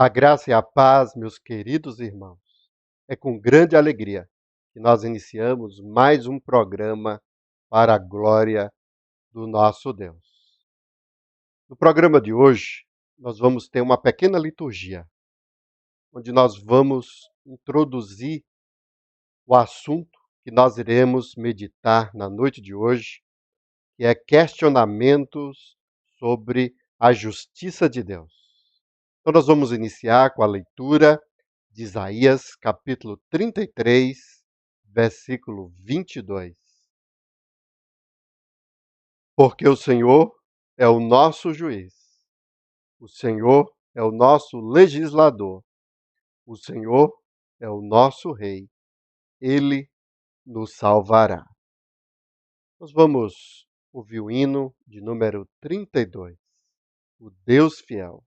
A graça e a paz, meus queridos irmãos. É com grande alegria que nós iniciamos mais um programa para a glória do nosso Deus. No programa de hoje, nós vamos ter uma pequena liturgia, onde nós vamos introduzir o assunto que nós iremos meditar na noite de hoje, que é questionamentos sobre a justiça de Deus. Então nós vamos iniciar com a leitura de Isaías, capítulo 33, versículo 22. Porque o Senhor é o nosso juiz, o Senhor é o nosso legislador, o Senhor é o nosso rei, ele nos salvará. Nós vamos ouvir o hino de número 32, o Deus fiel.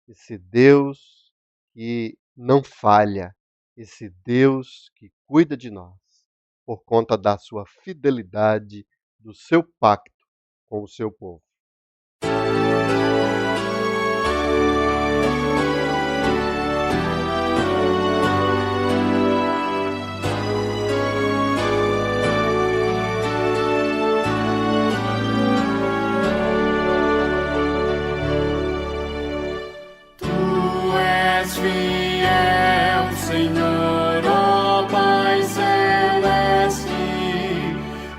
Esse Deus que não falha, esse Deus que cuida de nós, por conta da sua fidelidade, do seu pacto com o seu povo. Fiel, Senhor, ó Pai celeste,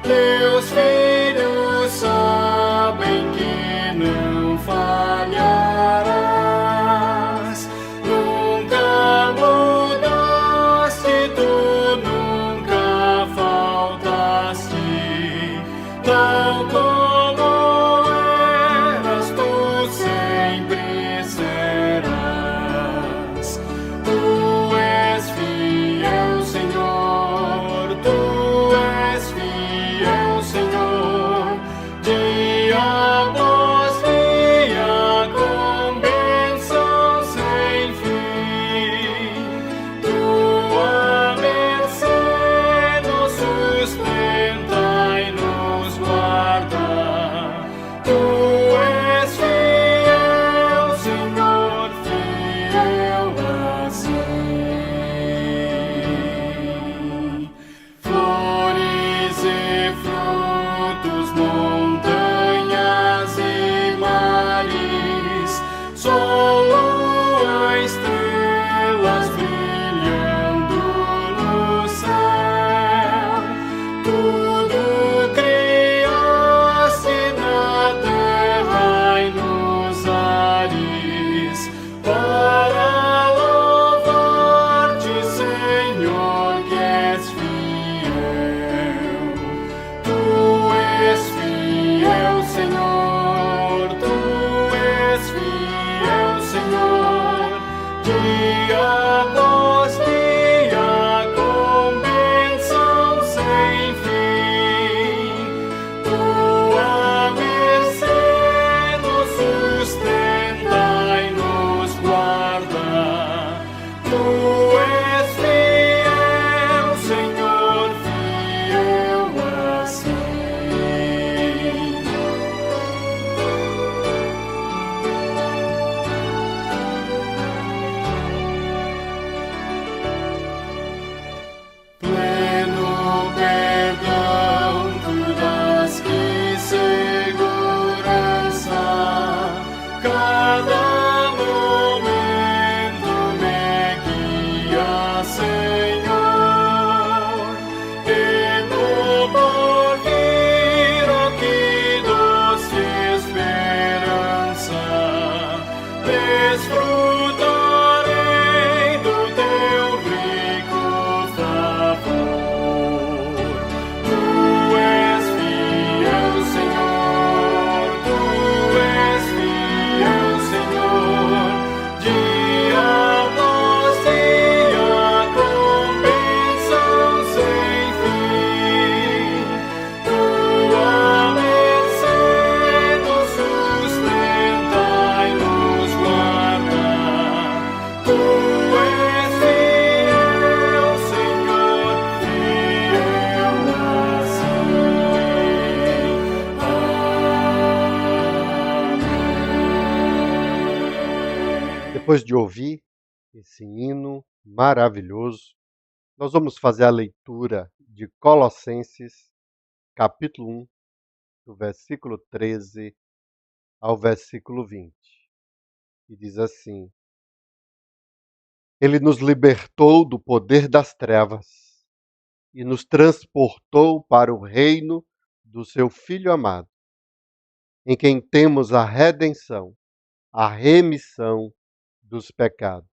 teus filhos sabem Depois de ouvir esse hino maravilhoso, nós vamos fazer a leitura de Colossenses, capítulo 1, do versículo 13 ao versículo 20. E diz assim: Ele nos libertou do poder das trevas e nos transportou para o reino do seu Filho amado, em quem temos a redenção, a remissão dos pecados.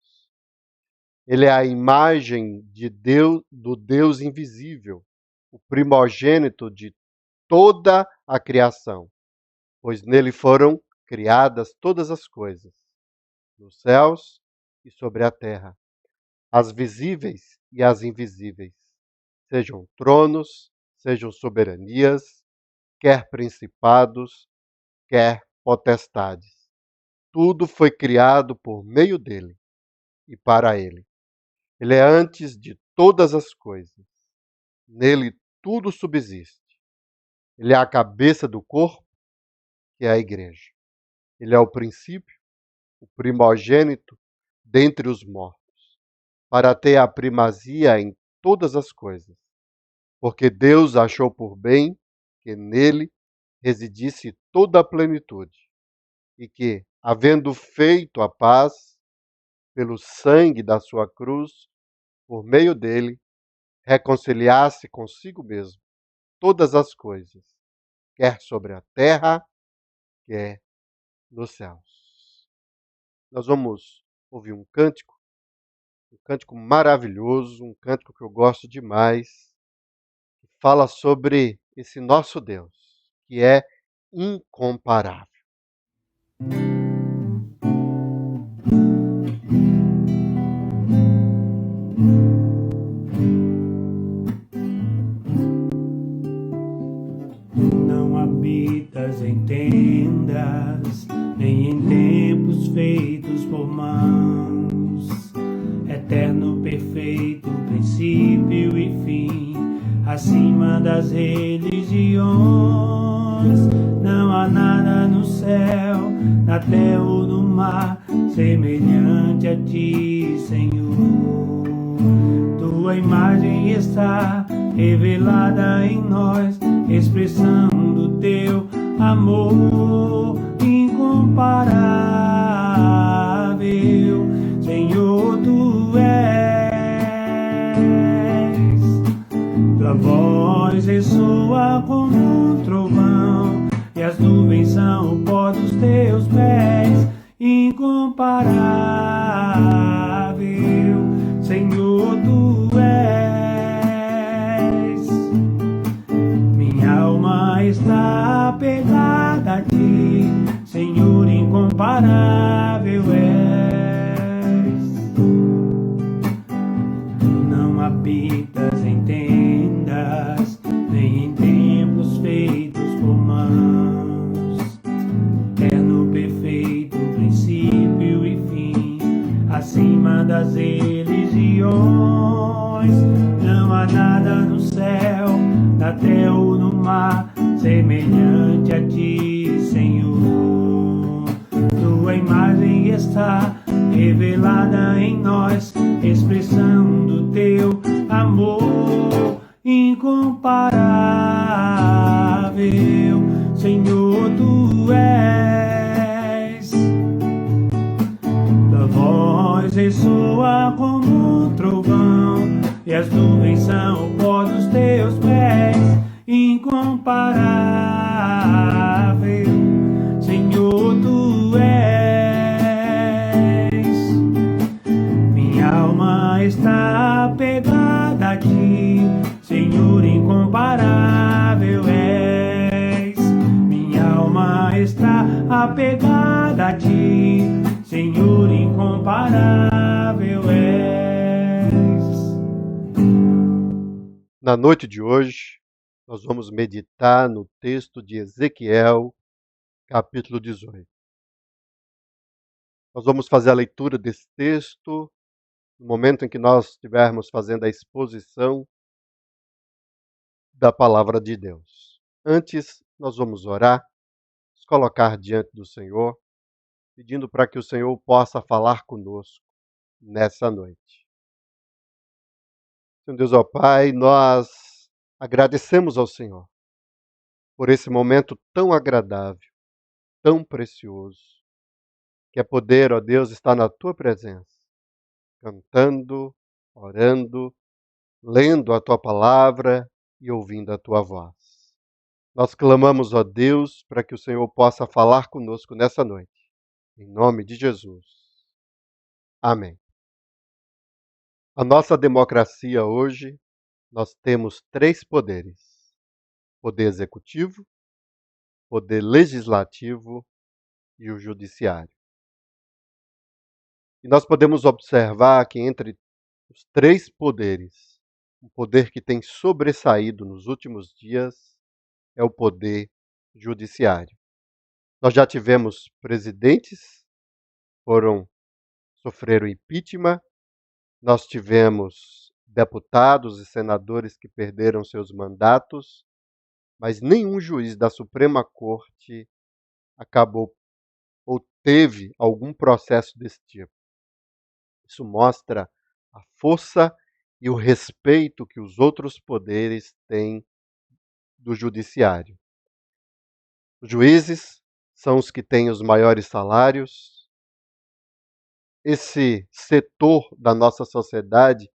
Ele é a imagem de Deus, do Deus invisível, o primogênito de toda a criação, pois nele foram criadas todas as coisas, nos céus e sobre a terra, as visíveis e as invisíveis, sejam tronos, sejam soberanias, quer principados, quer potestades. Tudo foi criado por meio dele e para ele. Ele é antes de todas as coisas. Nele tudo subsiste. Ele é a cabeça do corpo, que é a igreja. Ele é o princípio, o primogênito dentre os mortos, para ter a primazia em todas as coisas. Porque Deus achou por bem que nele residisse toda a plenitude, e que, havendo feito a paz pelo sangue da sua cruz, por meio dele, reconciliasse consigo mesmo todas as coisas, quer sobre a terra, quer nos céus. Nós vamos ouvir um cântico maravilhoso, um cântico que eu gosto demais, que fala sobre esse nosso Deus, que é incomparável. Não habitas em tendas, nem em templos feitos por mãos. Eterno, perfeito, princípio e fim, acima das religiões. Não há nada no céu, na terra ou no mar, semelhante a ti, Senhor. Tua imagem está revelada em nós, expressão do teu amor incomparável. Senhor, tu és. Tua voz ressoa como um trovão, e as nuvens são o pó dos teus pés. Incomparável, Senhor, tu és. Minha alma está apegada a ti, Senhor, incomparável és. Tu não habitas em tendas, nem em templos feitos por mãos. Eterno, perfeito, princípio e fim, acima das religiões. Não há nada no céu, na terra ou no mar, semelhante a ti, Senhor. Tua imagem está revelada em nós, expressão do teu amor incomparável. Senhor, tu és. Tua voz ressoa como um trovão, e as nuvens são o pó dos teus pés. Incomparável, Senhor, tu és. Minha alma está apegada a ti, Senhor, incomparável és. Minha alma está apegada a ti, Senhor, incomparável és. Na noite de hoje, nós vamos meditar no texto de Ezequiel, capítulo 18. Nós vamos fazer a leitura desse texto no momento em que nós estivermos fazendo a exposição da palavra de Deus. Antes, nós vamos orar, nos colocar diante do Senhor pedindo para que o Senhor possa falar conosco nessa noite. Senhor Deus, ó Pai, nós agradecemos ao Senhor por esse momento tão agradável, tão precioso, que é poder, ó Deus, estar na Tua presença, cantando, orando, lendo a Tua palavra e ouvindo a Tua voz. Nós clamamos, ó Deus, para que o Senhor possa falar conosco nessa noite. Em nome de Jesus. Amém. A nossa democracia hoje, nós temos 3 poderes: poder executivo, poder legislativo e o judiciário. E nós podemos observar que entre os 3 poderes, o poder que tem sobressaído nos últimos dias é o poder judiciário. Nós já tivemos presidentes que sofreram impeachment, nós tivemos deputados e senadores que perderam seus mandatos, mas nenhum juiz da Suprema Corte acabou ou teve algum processo desse tipo. Isso mostra a força e o respeito que os outros poderes têm do judiciário. Os juízes são os que têm os maiores salários. Esse setor da nossa sociedade,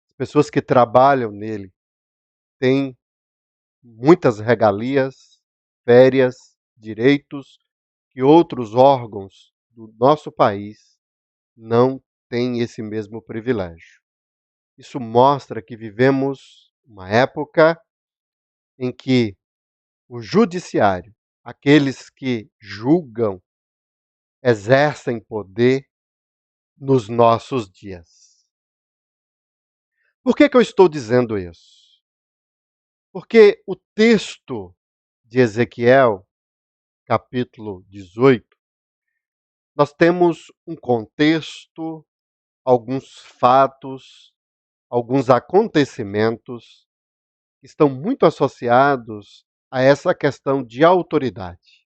as pessoas que trabalham nele, têm muitas regalias, férias, direitos que outros órgãos do nosso país não têm esse mesmo privilégio. Isso mostra que vivemos uma época em que o judiciário, aqueles que julgam, exercem poder nos nossos dias. Por que eu estou dizendo isso? Porque o texto de Ezequiel, capítulo 18, nós temos um contexto, alguns fatos, alguns acontecimentos que estão muito associados a essa questão de autoridade.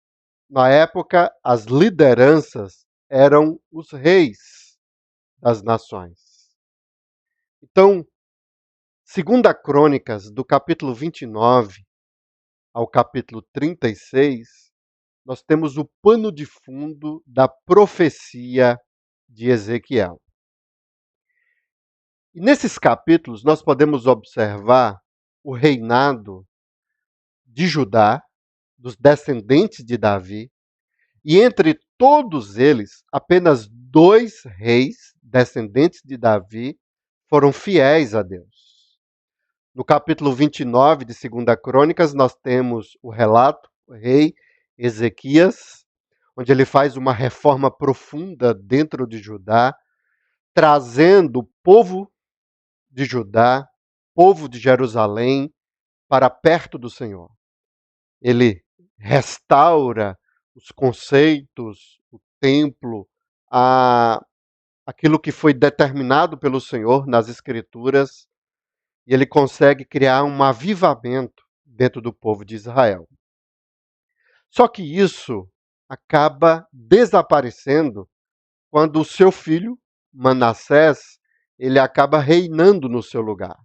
Na época, as lideranças eram os reis das nações. Então, 2 Crônicas, do capítulo 29 ao capítulo 36, nós temos o pano de fundo da profecia de Ezequiel. E nesses capítulos nós podemos observar o reinado de Judá, dos descendentes de Davi, e entre todos eles, apenas 2 reis descendentes de Davi foram fiéis a Deus. No capítulo 29 de 2 Crônicas, nós temos o relato do rei Ezequias, onde ele faz uma reforma profunda dentro de Judá, trazendo o povo de Judá, povo de Jerusalém, para perto do Senhor. Ele restaura os conceitos, o templo, aquilo que foi determinado pelo Senhor nas Escrituras, e ele consegue criar um avivamento dentro do povo de Israel. Só que isso acaba desaparecendo quando o seu filho, Manassés, ele acaba reinando no seu lugar.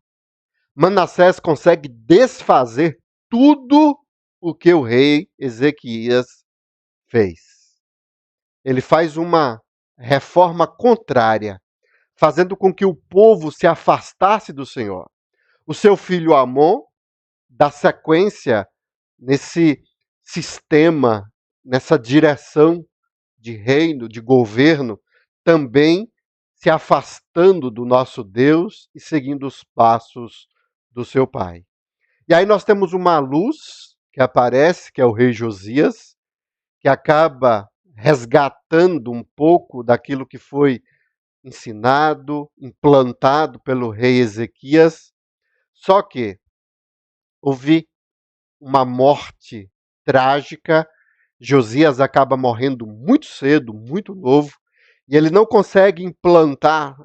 Manassés consegue desfazer tudo o que o rei Ezequias fez. Ele faz uma reforma contrária, fazendo com que o povo se afastasse do Senhor. O seu filho Amon dá sequência nesse sistema, nessa direção de reino, de governo, também se afastando do nosso Deus e seguindo os passos do seu pai. E aí nós temos uma luz que aparece, que é o rei Josias, que acaba resgatando um pouco daquilo que foi ensinado, implantado pelo rei Ezequias. Só que houve uma morte trágica. Josias acaba morrendo muito cedo, muito novo, e ele não consegue implantar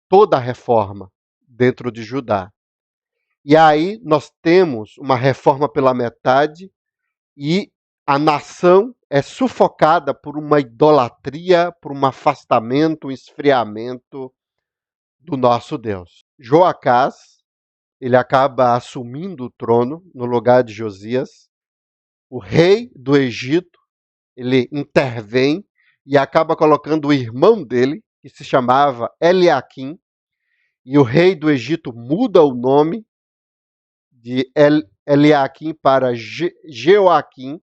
toda a reforma dentro de Judá. E aí nós temos uma reforma pela metade e a nação é sufocada por uma idolatria, por um afastamento, um esfriamento do nosso Deus. Joacás, ele acaba assumindo o trono no lugar de Josias. O rei do Egito, ele intervém e acaba colocando o irmão dele, que se chamava Eliaquim, e o rei do Egito muda o nome de Eliaquim para Jeoaquim,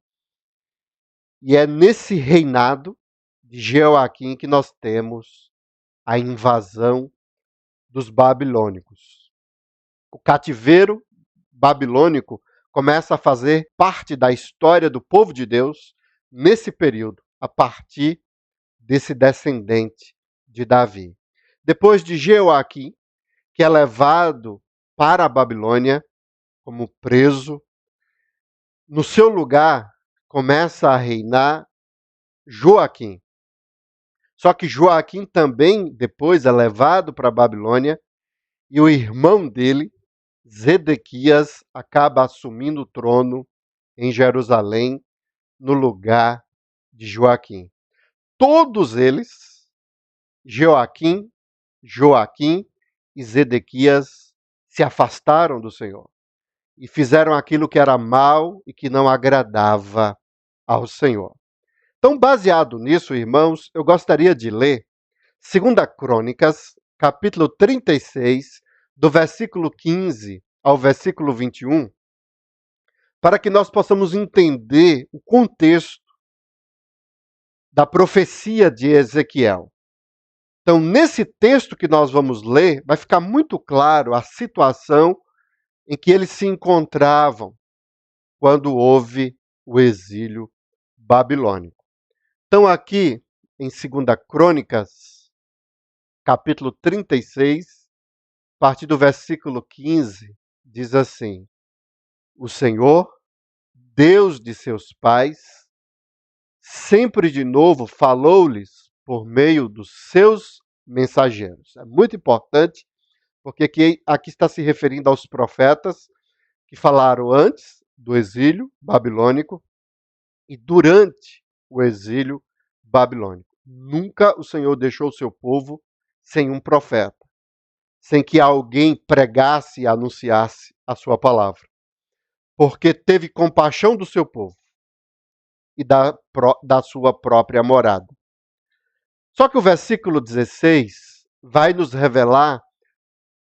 e é nesse reinado de Jeoaquim que nós temos a invasão dos babilônicos. O cativeiro babilônico começa a fazer parte da história do povo de Deus nesse período, a partir desse descendente de Davi. Depois de Jeoaquim, que é levado para a Babilônia como preso, no seu lugar começa a reinar Joaquim. Só que Joaquim também depois é levado para a Babilônia e o irmão dele, Zedequias, acaba assumindo o trono em Jerusalém no lugar de Joaquim. Todos eles, Joaquim e Zedequias, se afastaram do Senhor e fizeram aquilo que era mal e que não agradava ao Senhor. Então, baseado nisso, irmãos, eu gostaria de ler 2 Crônicas, capítulo 36, do versículo 15 ao versículo 21, para que nós possamos entender o contexto da profecia de Ezequiel. Então, nesse texto que nós vamos ler, vai ficar muito claro a situação em que eles se encontravam quando houve o exílio babilônico. Então, aqui em 2 Crônicas, capítulo 36, a partir do versículo 15, diz assim: O Senhor, Deus de seus pais, sempre de novo falou-lhes por meio dos seus mensageiros. É muito importante, porque aqui está se referindo aos profetas que falaram antes do exílio babilônico e durante o exílio babilônico. Nunca o Senhor deixou o seu povo sem um profeta, sem que alguém pregasse e anunciasse a sua palavra, porque teve compaixão do seu povo e da sua própria morada. Só que o versículo 16 vai nos revelar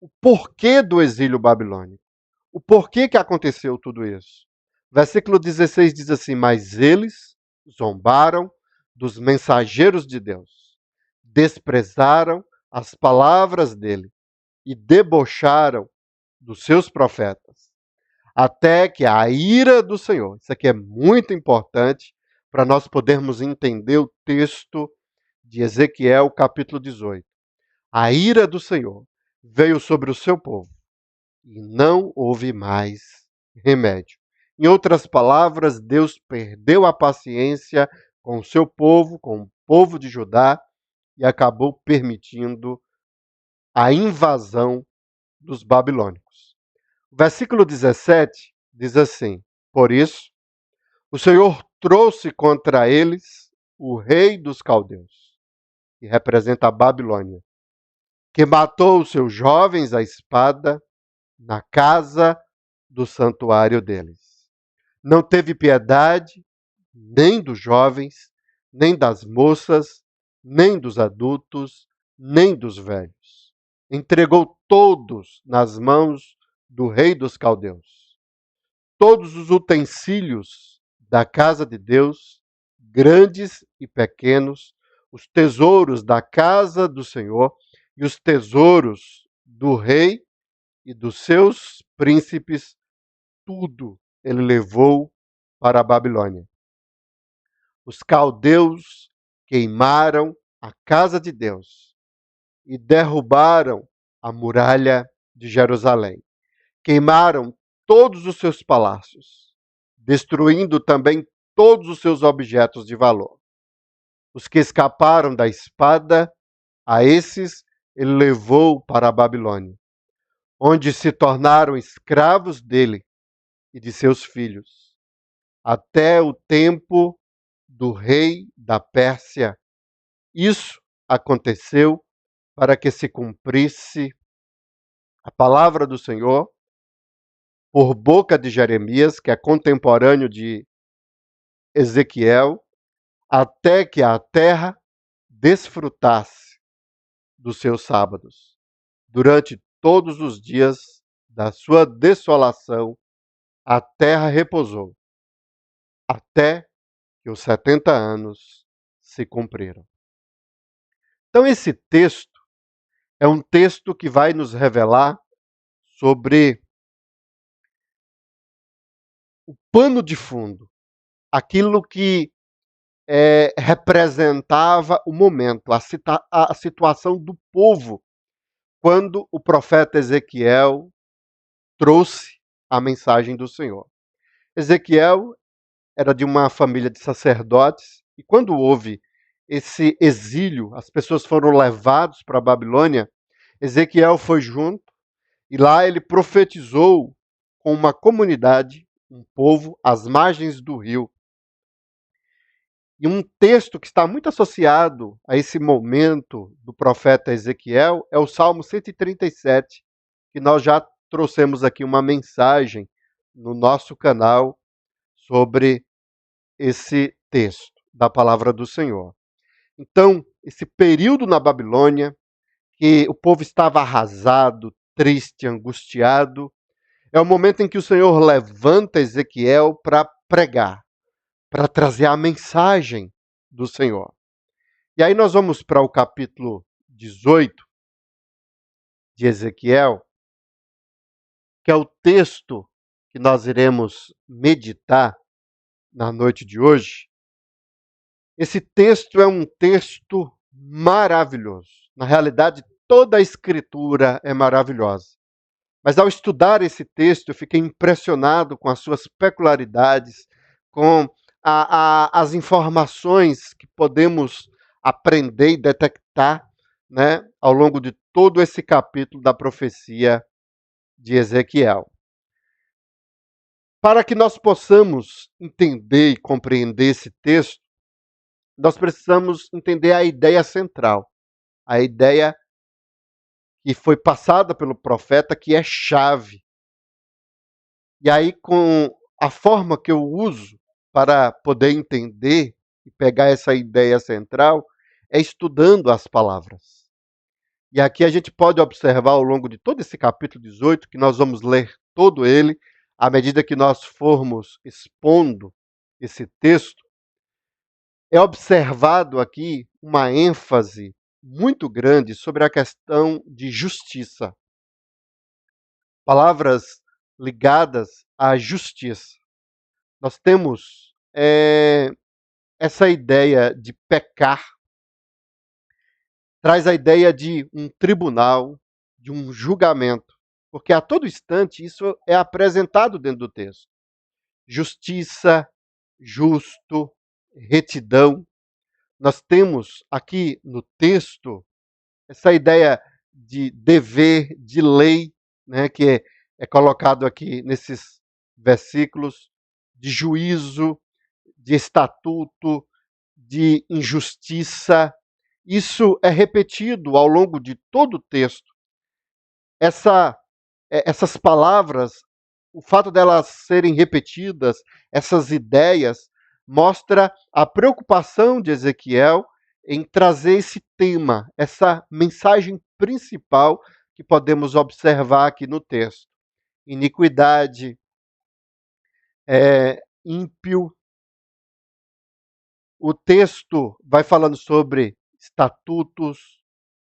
o porquê do exílio babilônico, o porquê que aconteceu tudo isso. Versículo 16 diz assim: Mas eles zombaram dos mensageiros de Deus, desprezaram as palavras dele e debocharam dos seus profetas, até que a ira do Senhor, isso aqui é muito importante para nós podermos entender o texto de Ezequiel, capítulo 18. A ira do Senhor veio sobre o seu povo e não houve mais remédio. Em outras palavras, Deus perdeu a paciência com o seu povo, com o povo de Judá, e acabou permitindo a invasão dos babilônicos. O versículo 17 diz assim: Por isso, o Senhor trouxe contra eles o rei dos caldeus, que representa a Babilônia, que matou os seus jovens à espada na casa do santuário deles. Não teve piedade nem dos jovens, nem das moças, nem dos adultos, nem dos velhos. Entregou todos nas mãos do rei dos caldeus. Todos os utensílios da casa de Deus, grandes e pequenos, os tesouros da casa do Senhor e os tesouros do rei e dos seus príncipes, tudo ele levou para a Babilônia. Os caldeus queimaram a casa de Deus e derrubaram a muralha de Jerusalém. Queimaram todos os seus palácios, destruindo também todos os seus objetos de valor. Os que escaparam da espada, a esses ele levou para a Babilônia, onde se tornaram escravos dele e de seus filhos. até o tempo do rei da Pérsia. Isso aconteceu para que se cumprisse a palavra do Senhor por boca de Jeremias, que é contemporâneo de Ezequiel, até que a terra desfrutasse dos seus sábados. Durante todos os dias da sua desolação, a terra repousou, até que os 70 anos se cumpriram. Então, esse texto é um texto que vai nos revelar sobre o pano de fundo, aquilo que representava o momento, a situação do povo, quando o profeta Ezequiel trouxe a mensagem do Senhor. Ezequiel era de uma família de sacerdotes, e quando houve esse exílio, as pessoas foram levadas para a Babilônia, Ezequiel foi junto, e lá ele profetizou com uma comunidade, um povo, às margens do rio. E um texto que está muito associado a esse momento do profeta Ezequiel é o Salmo 137, que nós já trouxemos aqui uma mensagem no nosso canal sobre esse texto da palavra do Senhor. Então, esse período na Babilônia, que o povo estava arrasado, triste, angustiado, é o momento em que o Senhor levanta Ezequiel para pregar, para trazer a mensagem do Senhor. E aí nós vamos para o capítulo 18 de Ezequiel, que é o texto que nós iremos meditar na noite de hoje. Esse texto é um texto maravilhoso. Na realidade, toda a escritura é maravilhosa. Mas ao estudar esse texto, eu fiquei impressionado com as suas peculiaridades, com as informações que podemos aprender e detectar, né, ao longo de todo esse capítulo da profecia de Ezequiel. Para que nós possamos entender e compreender esse texto, nós precisamos entender a ideia central, a ideia que foi passada pelo profeta, que é chave. E aí, com a forma que eu uso para poder entender e pegar essa ideia central, é estudando as palavras. E aqui a gente pode observar ao longo de todo esse capítulo 18, que nós vamos ler todo ele, à medida que nós formos expondo esse texto, é observado aqui uma ênfase muito grande sobre a questão de justiça. Palavras ligadas à justiça. Nós temos essa ideia de pecar, traz a ideia de um tribunal, de um julgamento, porque a todo instante isso é apresentado dentro do texto. Justiça, justo, retidão. Nós temos aqui no texto essa ideia de dever, de lei, né, que é colocado aqui nesses versículos, de juízo, de estatuto, de injustiça. Isso é repetido ao longo de todo o texto. Essas palavras, o fato delas serem repetidas, essas ideias, mostra a preocupação de Ezequiel em trazer esse tema, essa mensagem principal que podemos observar aqui no texto. Iniquidade, ímpio. O texto vai falando sobre estatutos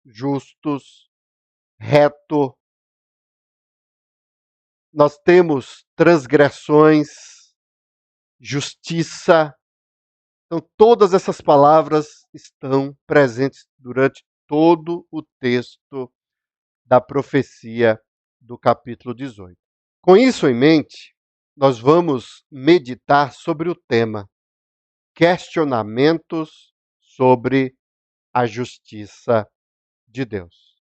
justos, reto. Nós temos transgressões, justiça. Então, todas essas palavras estão presentes durante todo o texto da profecia do capítulo 18. Com isso em mente, nós vamos meditar sobre o tema questionamentos sobre a justiça de Deus.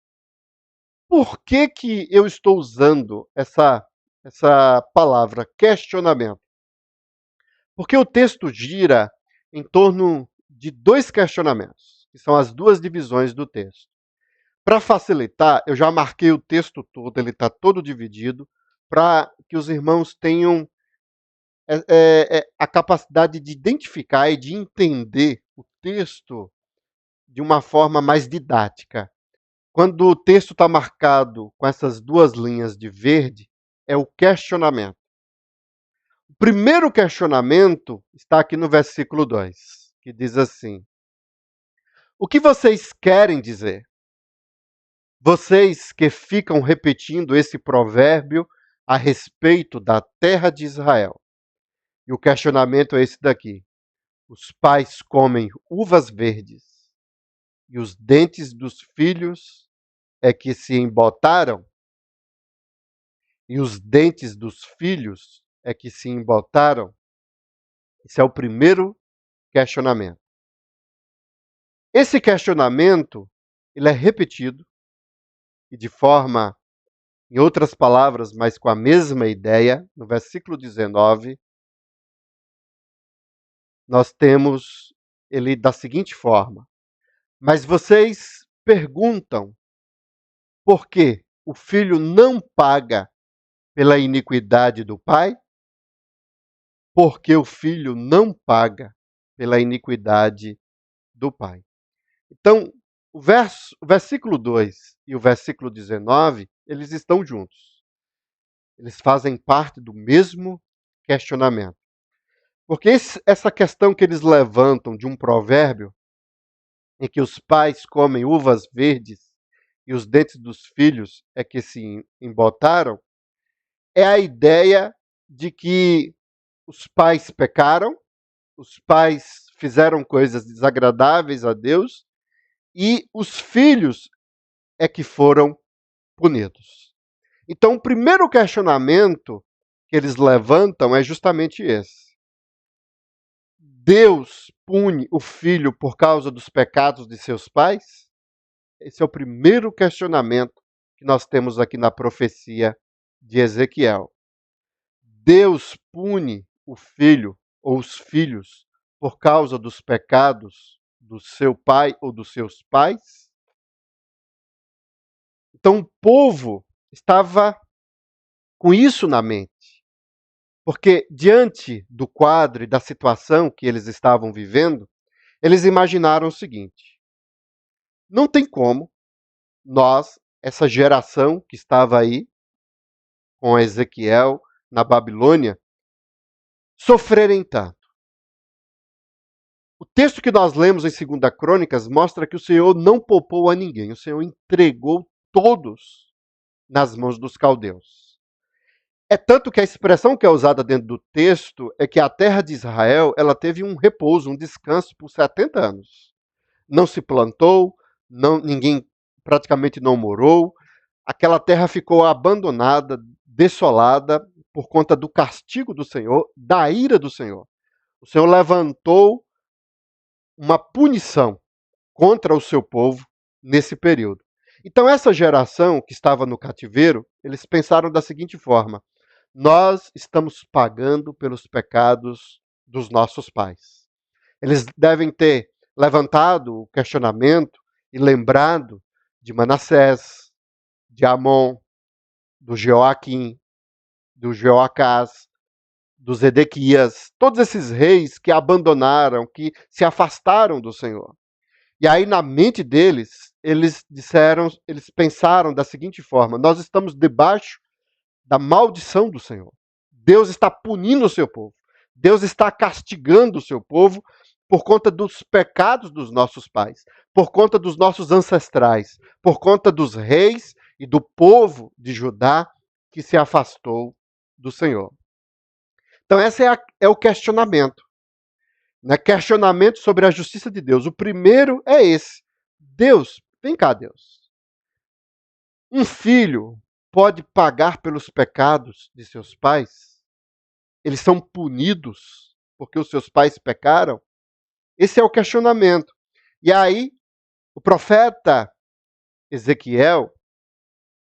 Por que eu estou usando essa palavra questionamento? Porque o texto gira em torno de dois questionamentos, que são as duas divisões do texto. Para facilitar, eu já marquei o texto todo, ele está todo dividido, para que os irmãos tenham a capacidade de identificar e de entender o texto de uma forma mais didática. Quando o texto está marcado com essas duas linhas de verde, é o questionamento. O primeiro questionamento está aqui no versículo 2, que diz assim: o que vocês querem dizer? Vocês que ficam repetindo esse provérbio a respeito da terra de Israel. E o questionamento é esse daqui: os pais comem uvas verdes e os dentes dos filhos é que se embotaram? E os dentes dos filhos é que se embotaram? Esse é o primeiro questionamento. Esse questionamento, ele é repetido e de forma, em outras palavras, mas com a mesma ideia, no versículo 19, nós temos ele da seguinte forma: mas vocês perguntam por que o filho não paga pela iniquidade do pai? Porque o filho não paga pela iniquidade do pai. Então, o versículo 2 e o versículo 19, eles estão juntos. Eles fazem parte do mesmo questionamento. Porque essa questão que eles levantam de um provérbio, em que os pais comem uvas verdes e os dentes dos filhos é que se embotaram, é a ideia de que os pais pecaram, os pais fizeram coisas desagradáveis a Deus e os filhos é que foram punidos. Então, o primeiro questionamento que eles levantam é justamente esse: Deus pune o filho por causa dos pecados de seus pais? Esse é o primeiro questionamento que nós temos aqui na profecia de Ezequiel. Deus pune o filho ou os filhos por causa dos pecados do seu pai ou dos seus pais? Então o povo estava com isso na mente, porque diante do quadro e da situação que eles estavam vivendo, eles imaginaram o seguinte: não tem como nós, essa geração que estava aí com Ezequiel na Babilônia, sofrerem tanto. O texto que nós lemos em 2 Crônicas mostra que o Senhor não poupou a ninguém, o Senhor entregou todos nas mãos dos caldeus. É tanto que a expressão que é usada dentro do texto é que a terra de Israel, ela teve um repouso, um descanso por 70 anos. Não se plantou, ninguém praticamente não morou, aquela terra ficou abandonada, desolada, por conta do castigo do Senhor, da ira do Senhor. O Senhor levantou uma punição contra o seu povo nesse período. Então, essa geração que estava no cativeiro, eles pensaram da seguinte forma: nós estamos pagando pelos pecados dos nossos pais. Eles devem ter levantado o questionamento e lembrado de Manassés, de Amon, do Joaquim, do Joacás, dos Edequias, todos esses reis que abandonaram, que se afastaram do Senhor. E aí, na mente deles, eles pensaram da seguinte forma: nós estamos debaixo da maldição do Senhor. Deus está punindo o seu povo. Deus está castigando o seu povo por conta dos pecados dos nossos pais, por conta dos nossos ancestrais, por conta dos reis e do povo de Judá que se afastou do Senhor. Então, esse é o questionamento. Né? Questionamento sobre a justiça de Deus. O primeiro é esse. Deus, vem cá, Deus. Um filho pode pagar pelos pecados de seus pais? Eles são punidos porque os seus pais pecaram? Esse é o questionamento. E aí, o profeta Ezequiel,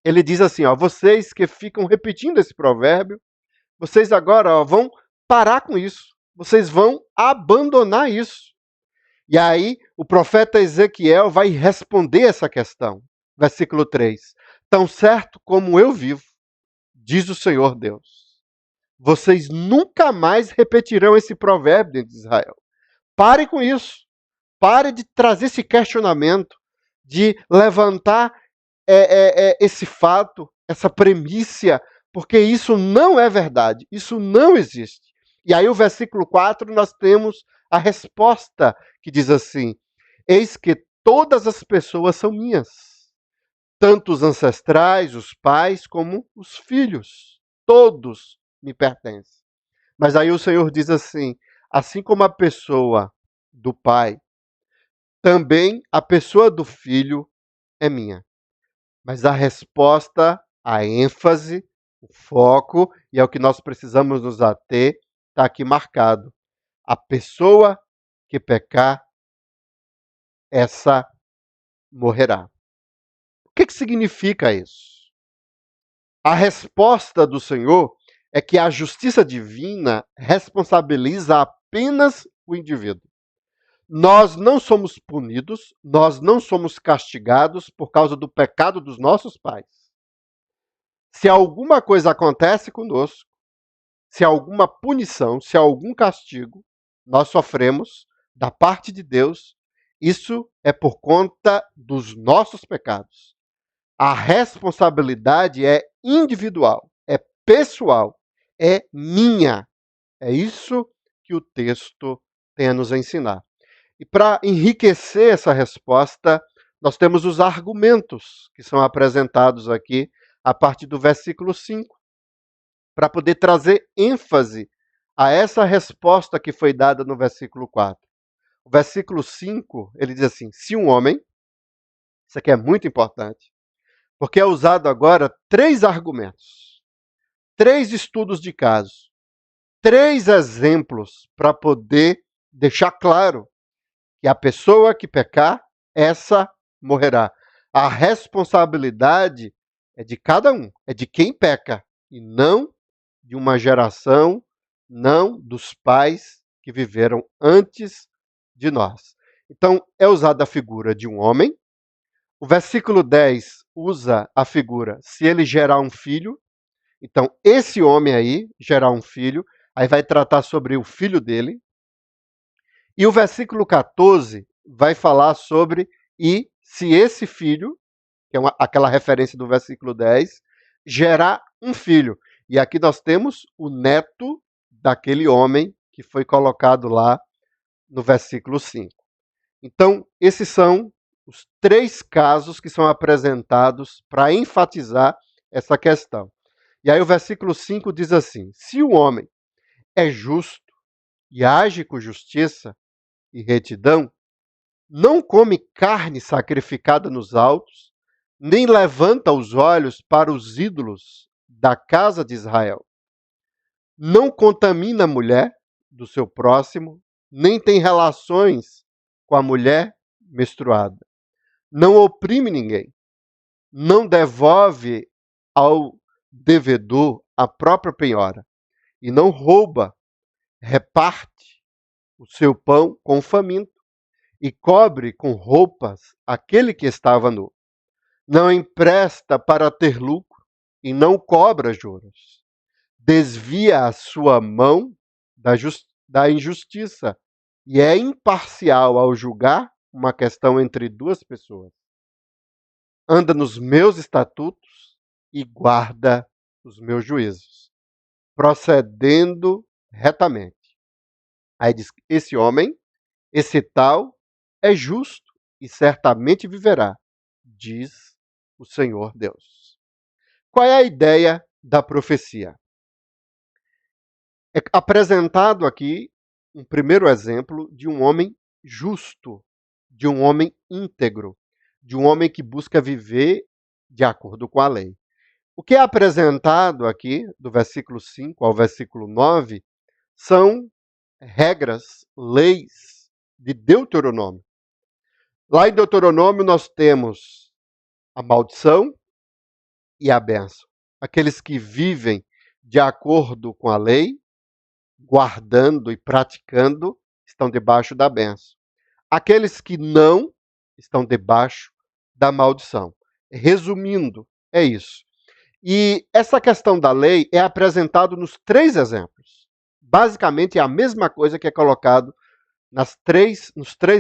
ele diz assim, ó, vocês que ficam repetindo esse provérbio, vocês agora vão parar com isso. vocês vão abandonar isso. E aí o profeta Ezequiel vai responder essa questão. Versículo 3. Tão certo como eu vivo, diz o Senhor Deus, vocês nunca mais repetirão esse provérbio dentro de Israel. Pare com isso. Pare de trazer esse questionamento, de levantar esse fato, essa premissa, porque isso não é verdade, isso não existe. E aí o versículo 4 nós temos a resposta que diz assim: eis que todas as pessoas são minhas, tanto os ancestrais, os pais, como os filhos, todos me pertencem. Mas aí o Senhor diz assim como a pessoa do pai, também a pessoa do filho é minha. Mas a resposta, a ênfase, o foco, e é o que nós precisamos nos ater, está aqui marcado. A pessoa que pecar, essa morrerá. O que significa isso? A resposta do Senhor é que a justiça divina responsabiliza apenas o indivíduo. Nós não somos punidos, nós não somos castigados por causa do pecado dos nossos pais. Se alguma coisa acontece conosco, se alguma punição, se algum castigo nós sofremos da parte de Deus, isso é por conta dos nossos pecados. A responsabilidade é individual, é pessoal, é minha. É isso que o texto tem a nos ensinar. E para enriquecer essa resposta, nós temos os argumentos que são apresentados aqui a partir do versículo 5, para poder trazer ênfase a essa resposta que foi dada no versículo 4. O versículo 5, ele diz assim: se um homem, isso aqui é muito importante, porque é usado agora 3 argumentos, 3 estudos de caso, 3 exemplos para poder deixar claro que a pessoa que pecar, essa morrerá. A responsabilidade é de cada um, é de quem peca, e não de uma geração, não dos pais que viveram antes de nós. Então, é usada a figura de um homem. O versículo 10 usa a figura se ele gerar um filho. Então, esse homem aí, gerar um filho, aí vai tratar sobre o filho dele. E o versículo 14 vai falar sobre e se esse filho, que é aquela referência do versículo 10, gerar um filho. E aqui nós temos o neto daquele homem que foi colocado lá no versículo 5. Então, esses são os 3 casos que são apresentados para enfatizar essa questão. E aí o versículo 5 diz assim: se o homem é justo e age com justiça e retidão, não come carne sacrificada nos altos, nem levanta os olhos para os ídolos da casa de Israel. Não contamina a mulher do seu próximo, nem tem relações com a mulher menstruada. Não oprime ninguém. Não devolve ao devedor a própria penhora. E não rouba. Reparte o seu pão com o faminto e cobre com roupas aquele que estava nu. Não empresta para ter lucro e não cobra juros. Desvia a sua mão da injustiça e é imparcial ao julgar uma questão entre 2 pessoas. Anda nos meus estatutos e guarda os meus juízos, procedendo retamente. Aí diz: esse homem, esse tal, é justo e certamente viverá, diz o Senhor Deus. Qual é a ideia da profecia? É apresentado aqui um primeiro exemplo de um homem justo, de um homem íntegro, de um homem que busca viver de acordo com a lei. O que é apresentado aqui, do versículo 5 ao versículo 9, são regras, leis de Deuteronômio. Lá em Deuteronômio nós temos a maldição e a bênção. Aqueles que vivem de acordo com a lei, guardando e praticando estão debaixo da bênção. Aqueles que não estão debaixo da maldição. Resumindo, é isso. E essa questão da lei é apresentado nos 3 exemplos. Basicamente é a mesma coisa que é colocado nos 3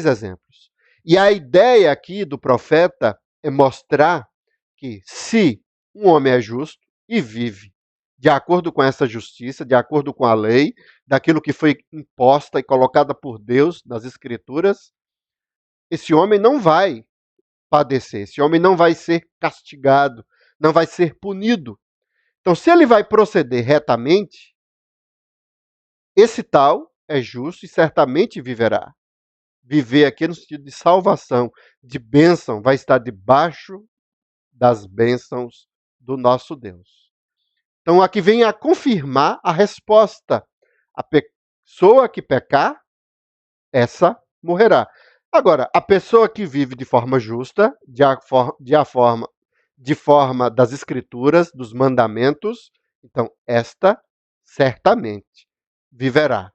exemplos. E a ideia aqui do profeta é mostrar que se um homem é justo e vive de acordo com essa justiça, de acordo com a lei, daquilo que foi imposta e colocada por Deus nas Escrituras, esse homem não vai padecer, esse homem não vai ser castigado, não vai ser punido. Então, se ele vai proceder retamente, esse tal é justo e certamente viverá. Viver aqui no sentido de salvação, de bênção, vai estar debaixo das bênçãos do nosso Deus. Então, aqui vem a confirmar a resposta. A pessoa que pecar, essa morrerá. Agora, a pessoa que vive de forma justa, de forma das Escrituras, dos mandamentos, então esta certamente viverá.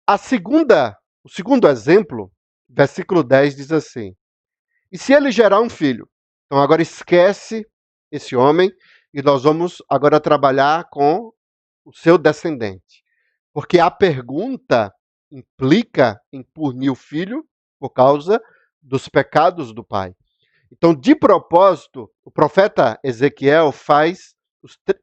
O segundo exemplo, versículo 10 diz assim: e se ele gerar um filho? Então agora esquece esse homem e nós vamos agora trabalhar com o seu descendente. Porque a pergunta implica em punir o filho por causa dos pecados do pai. Então, de propósito, o profeta Ezequiel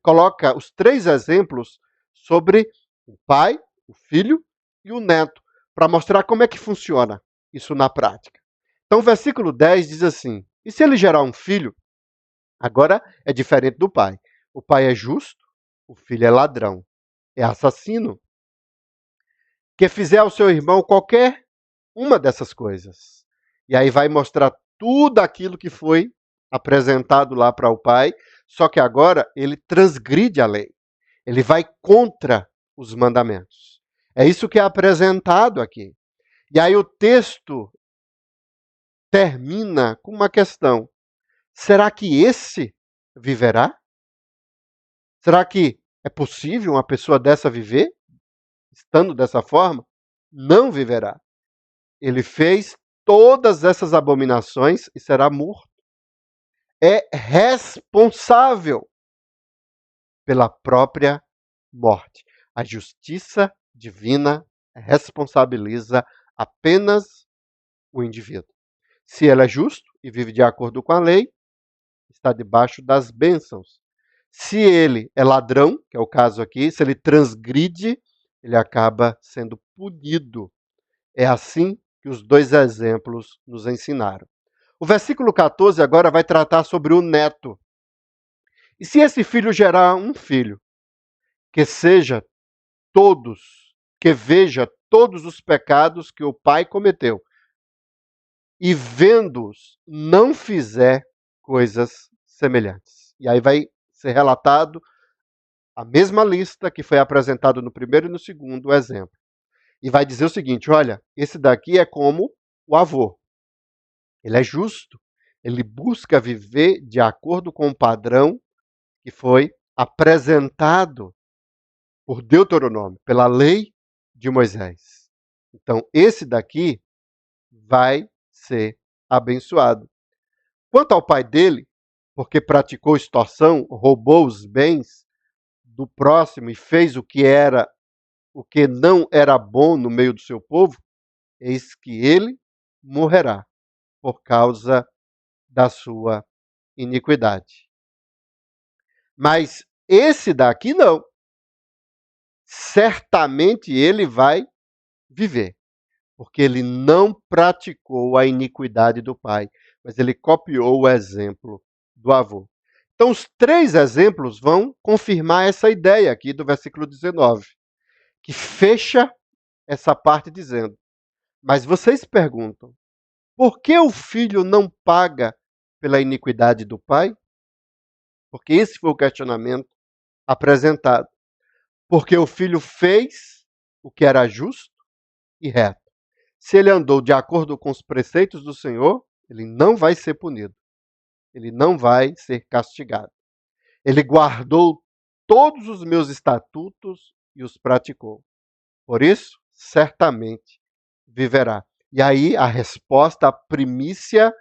coloca os 3 exemplos sobre o pai, o filho e o neto, para mostrar como é que funciona isso na prática. Então, o versículo 10 diz assim: e se ele gerar um filho, agora é diferente do pai. O pai é justo, o filho é ladrão, é assassino, que fizer ao seu irmão qualquer uma dessas coisas. E aí vai mostrar tudo aquilo que foi apresentado lá para o pai, só que agora ele transgride a lei. Ele vai contra os mandamentos. É isso que é apresentado aqui. E aí o texto termina com uma questão: será que esse viverá? Será que é possível uma pessoa dessa viver? Estando dessa forma? Não viverá. Ele fez todas essas abominações e será morto. É responsável pela própria morte. A justiça divina responsabiliza apenas o indivíduo. Se ele é justo e vive de acordo com a lei, está debaixo das bênçãos. Se ele é ladrão, que é o caso aqui, se ele transgride, ele acaba sendo punido. É assim que os 2 exemplos nos ensinaram. O versículo 14 agora vai tratar sobre o neto. E se esse filho gerar um filho, que veja todos os pecados que o pai cometeu, e vendo-os, não fizer coisas semelhantes. E aí vai ser relatado a mesma lista que foi apresentada no primeiro e no segundo exemplo. E vai dizer o seguinte: olha, esse daqui é como o avô. Ele é justo, ele busca viver de acordo com o padrão que foi apresentado por Deuteronômio, pela lei de Moisés. Então, esse daqui vai ser abençoado. Quanto ao pai dele, porque praticou extorsão, roubou os bens do próximo e fez o que não era bom no meio do seu povo, eis que ele morrerá por causa da sua iniquidade. Mas esse daqui não. Certamente ele vai viver, porque ele não praticou a iniquidade do pai, mas ele copiou o exemplo do avô. Então, os 3 exemplos vão confirmar essa ideia aqui do versículo 19, que fecha essa parte dizendo: mas vocês perguntam, por que o filho não paga pela iniquidade do pai? Porque esse foi o questionamento apresentado. Porque o filho fez o que era justo e reto. Se ele andou de acordo com os preceitos do Senhor, ele não vai ser punido. Ele não vai ser castigado. Ele guardou todos os meus estatutos e os praticou. Por isso, certamente viverá. E aí a resposta, a primícia,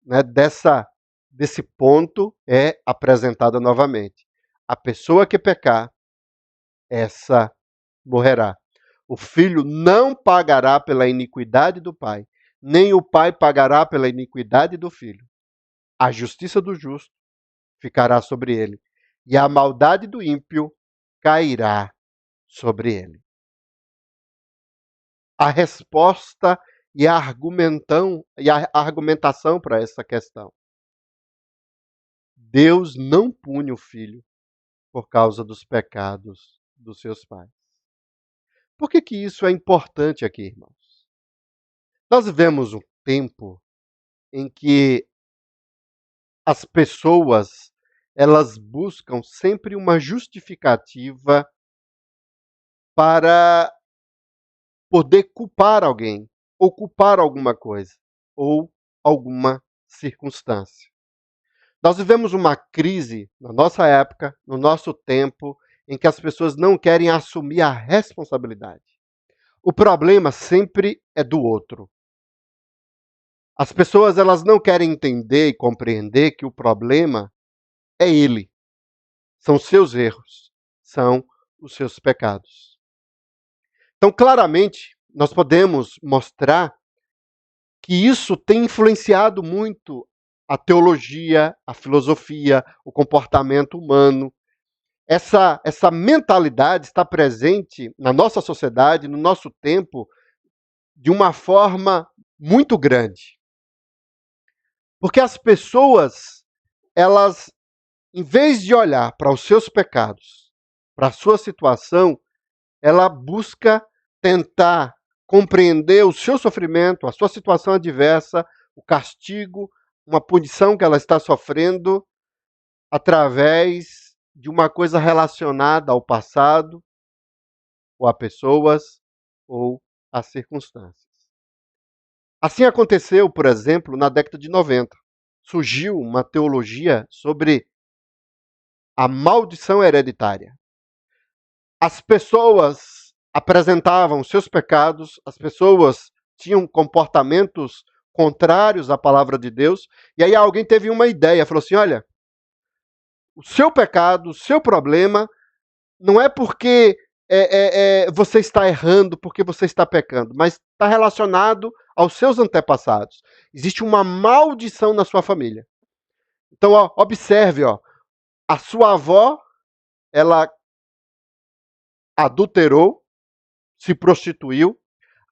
né, desse ponto é apresentada novamente. A pessoa que pecar, essa morrerá. O filho não pagará pela iniquidade do pai, nem o pai pagará pela iniquidade do filho. A justiça do justo ficará sobre ele, e a maldade do ímpio cairá sobre ele. A resposta e a argumentação para essa questão. Deus não pune o filho por causa dos pecados dos seus pais. Por que isso é importante aqui, irmãos? Nós vivemos um tempo em que as pessoas, elas buscam sempre uma justificativa para poder culpar alguém, ou culpar alguma coisa, ou alguma circunstância. Nós vivemos uma crise na nossa época, no nosso tempo, em que as pessoas não querem assumir a responsabilidade. O problema sempre é do outro. As pessoas, elas não querem entender e compreender que o problema é ele. São seus erros, são os seus pecados. Então, claramente, nós podemos mostrar que isso tem influenciado muito a teologia, a filosofia, o comportamento humano. Essa mentalidade está presente na nossa sociedade, no nosso tempo, de uma forma muito grande. Porque as pessoas, elas, em vez de olhar para os seus pecados, para a sua situação, ela busca tentar compreender o seu sofrimento, a sua situação adversa, o castigo, uma punição que ela está sofrendo através de uma coisa relacionada ao passado, ou a pessoas, ou a circunstâncias. Assim aconteceu, por exemplo, na década de 90. Surgiu uma teologia sobre a maldição hereditária. As pessoas apresentavam seus pecados, as pessoas tinham comportamentos contrários à palavra de Deus, e aí alguém teve uma ideia, falou assim, olha, o seu pecado, o seu problema, não é porque você está errando, porque você está pecando, mas está relacionado aos seus antepassados. Existe uma maldição na sua família. Então, observe, a sua avó, ela adulterou, se prostituiu,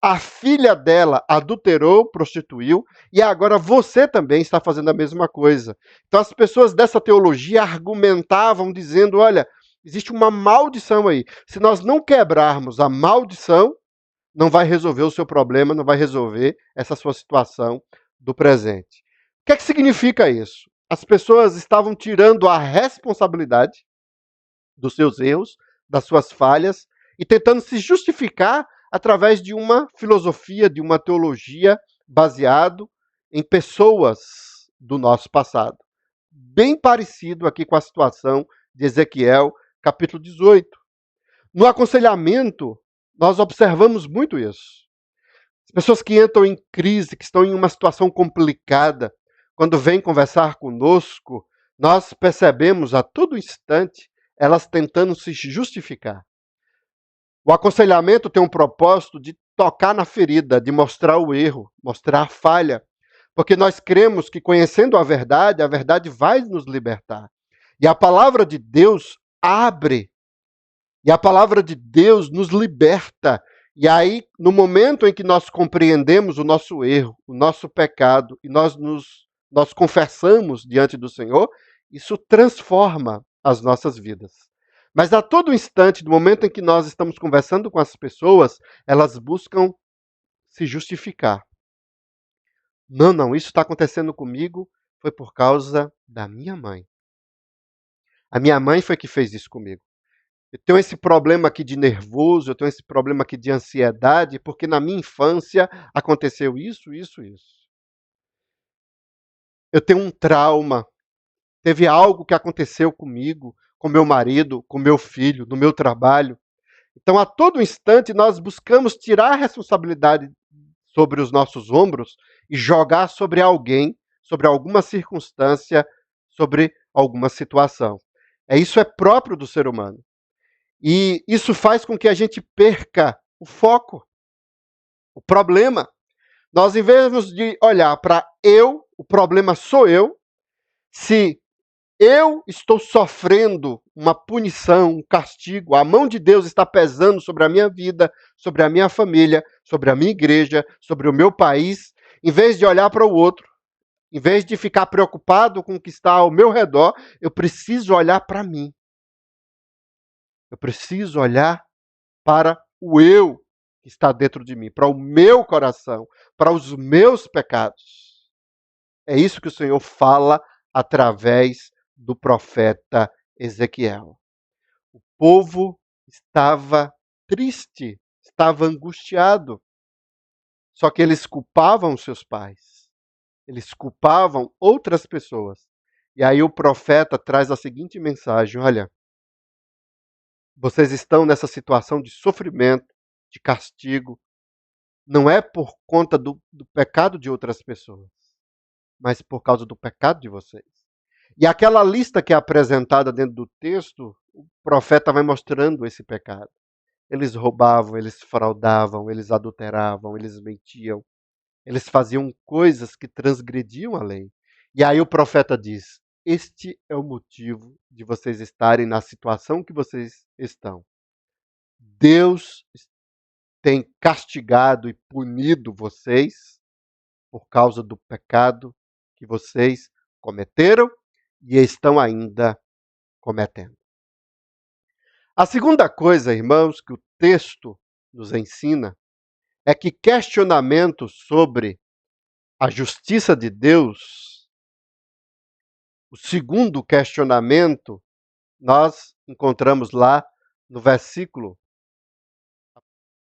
a filha dela adulterou, prostituiu, e agora você também está fazendo a mesma coisa. Então as pessoas dessa teologia argumentavam dizendo, olha, existe uma maldição aí. Se nós não quebrarmos a maldição, não vai resolver o seu problema, não vai resolver essa sua situação do presente. O que significa isso? As pessoas estavam tirando a responsabilidade dos seus erros, das suas falhas, e tentando se justificar através de uma filosofia, de uma teologia baseado em pessoas do nosso passado. Bem parecido aqui com a situação de Ezequiel, capítulo 18. No aconselhamento, nós observamos muito isso. As pessoas que entram em crise, que estão em uma situação complicada, quando vêm conversar conosco, nós percebemos a todo instante elas tentando se justificar. O aconselhamento tem um propósito de tocar na ferida, de mostrar o erro, mostrar a falha, porque nós cremos que conhecendo a verdade vai nos libertar. E a palavra de Deus abre, e a palavra de Deus nos liberta. E aí, no momento em que nós compreendemos o nosso erro, o nosso pecado, e nós confessamos diante do Senhor, isso transforma as nossas vidas. Mas a todo instante, no momento em que nós estamos conversando com as pessoas, elas buscam se justificar. Não, isso está acontecendo comigo, foi por causa da minha mãe. A minha mãe foi que fez isso comigo. Eu tenho esse problema aqui de nervoso, eu tenho esse problema aqui de ansiedade, porque na minha infância aconteceu isso. Eu tenho um trauma, teve algo que aconteceu comigo, com meu marido, com meu filho, no meu trabalho. Então, a todo instante, nós buscamos tirar a responsabilidade sobre os nossos ombros e jogar sobre alguém, sobre alguma circunstância, sobre alguma situação. Isso é próprio do ser humano. E isso faz com que a gente perca o foco, o problema. Nós, em vez de olhar para o problema sou eu, se eu estou sofrendo uma punição, um castigo, a mão de Deus está pesando sobre a minha vida, sobre a minha família, sobre a minha igreja, sobre o meu país, em vez de olhar para o outro, em vez de ficar preocupado com o que está ao meu redor, eu preciso olhar para mim. Eu preciso olhar para o eu que está dentro de mim, para o meu coração, para os meus pecados. É isso que o Senhor fala através do profeta Ezequiel. O povo estava triste, estava angustiado. Só que eles culpavam seus pais. Eles culpavam outras pessoas. E aí o profeta traz a seguinte mensagem: olha, vocês estão nessa situação de sofrimento, de castigo, não é por conta do pecado de outras pessoas, mas por causa do pecado de vocês. E aquela lista que é apresentada dentro do texto, o profeta vai mostrando esse pecado. Eles roubavam, eles fraudavam, eles adulteravam, eles mentiam, eles faziam coisas que transgrediam a lei. E aí o profeta diz: este é o motivo de vocês estarem na situação que vocês estão. Deus tem castigado e punido vocês por causa do pecado que vocês cometeram e estão ainda cometendo. A segunda coisa, irmãos, que o texto nos ensina é que questionamentos sobre a justiça de Deus, o segundo questionamento, nós encontramos lá no versículo.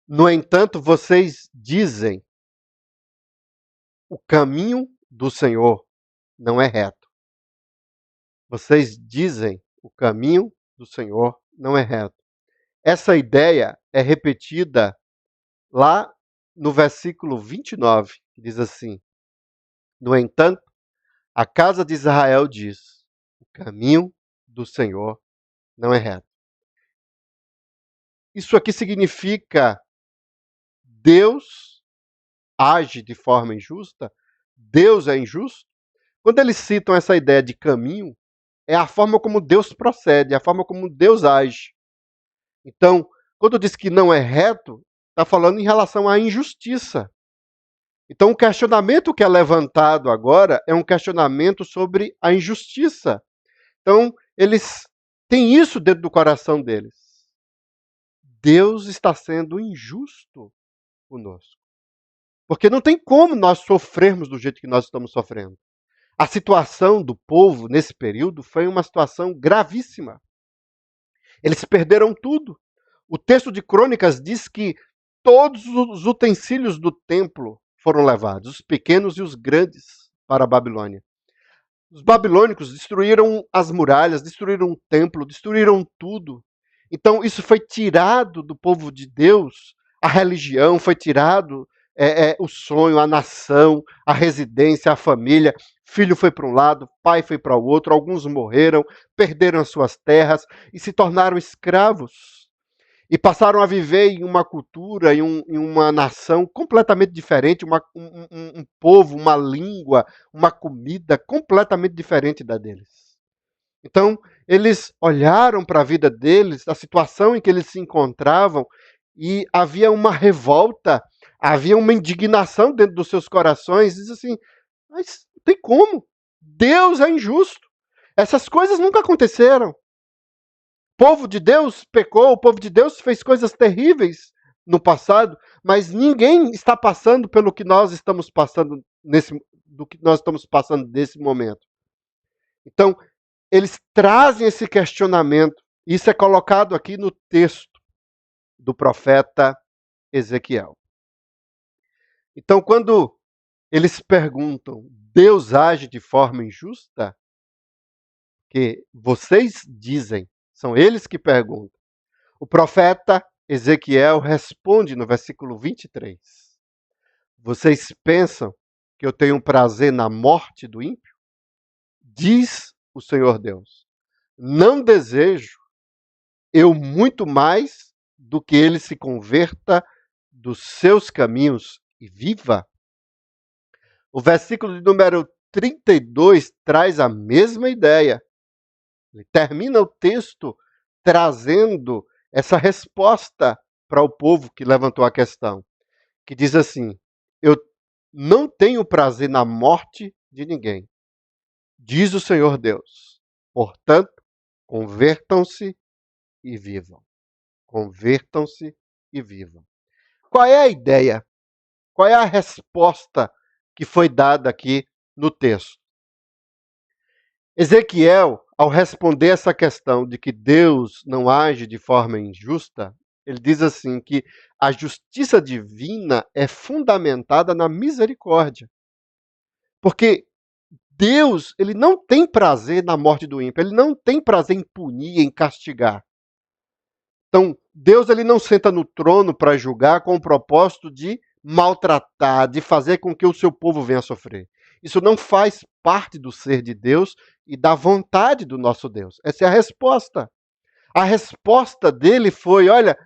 No entanto, vocês dizem, o caminho do Senhor não é reto. Vocês dizem, o caminho do Senhor não é reto. Essa ideia é repetida lá no versículo 29, que diz assim: no entanto, a casa de Israel diz, o caminho do Senhor não é reto. Isso aqui significa Deus age de forma injusta? Deus é injusto? Quando eles citam essa ideia de caminho, é a forma como Deus procede, é a forma como Deus age. Então, quando diz que não é reto, está falando em relação à injustiça. Então, o questionamento que é levantado agora é um questionamento sobre a injustiça. Então, eles têm isso dentro do coração deles. Deus está sendo injusto conosco. Porque não tem como nós sofrermos do jeito que nós estamos sofrendo. A situação do povo nesse período foi uma situação gravíssima. Eles perderam tudo. O texto de Crônicas diz que todos os utensílios do templo foram levados, os pequenos e os grandes, para a Babilônia. Os babilônicos destruíram as muralhas, destruíram o templo, destruíram tudo. Então, isso foi tirado do povo de Deus, a religião foi tirado, o sonho, a nação, a residência, a família. Filho foi para um lado, pai foi para o outro, alguns morreram, perderam as suas terras e se tornaram escravos. E passaram a viver em uma cultura, em uma nação completamente diferente, um povo, uma língua, uma comida completamente diferente da deles. Então, eles olharam para a vida deles, a situação em que eles se encontravam, e havia uma revolta, havia uma indignação dentro dos seus corações. Diz assim, mas não tem como, Deus é injusto, essas coisas nunca aconteceram. O povo de Deus pecou, o povo de Deus fez coisas terríveis no passado, mas ninguém está passando pelo que nós estamos passando nesse momento. Então, eles trazem esse questionamento, e isso é colocado aqui no texto do profeta Ezequiel. Então, quando eles perguntam, Deus age de forma injusta? Que vocês dizem, são eles que perguntam. O profeta Ezequiel responde no versículo 23. Vocês pensam que eu tenho prazer na morte do ímpio? Diz o Senhor Deus. Não desejo eu muito mais do que ele se converta dos seus caminhos e viva? O versículo de número 32 traz a mesma ideia. Ele termina o texto trazendo essa resposta para o povo que levantou a questão, que diz assim: eu não tenho prazer na morte de ninguém, diz o Senhor Deus. Portanto, convertam-se e vivam. Convertam-se e vivam. Qual é a ideia? Qual é a resposta que foi dada aqui no texto? Ezequiel, ao responder essa questão de que Deus não age de forma injusta, ele diz assim que a justiça divina é fundamentada na misericórdia. Porque Deus, ele não tem prazer na morte do ímpio, ele não tem prazer em punir, em castigar. Então, Deus ele não senta no trono para julgar com o propósito de maltratar, de fazer com que o seu povo venha a sofrer. Isso não faz parte do ser de Deus e da vontade do nosso Deus. Essa é a resposta. A resposta dele foi: olha,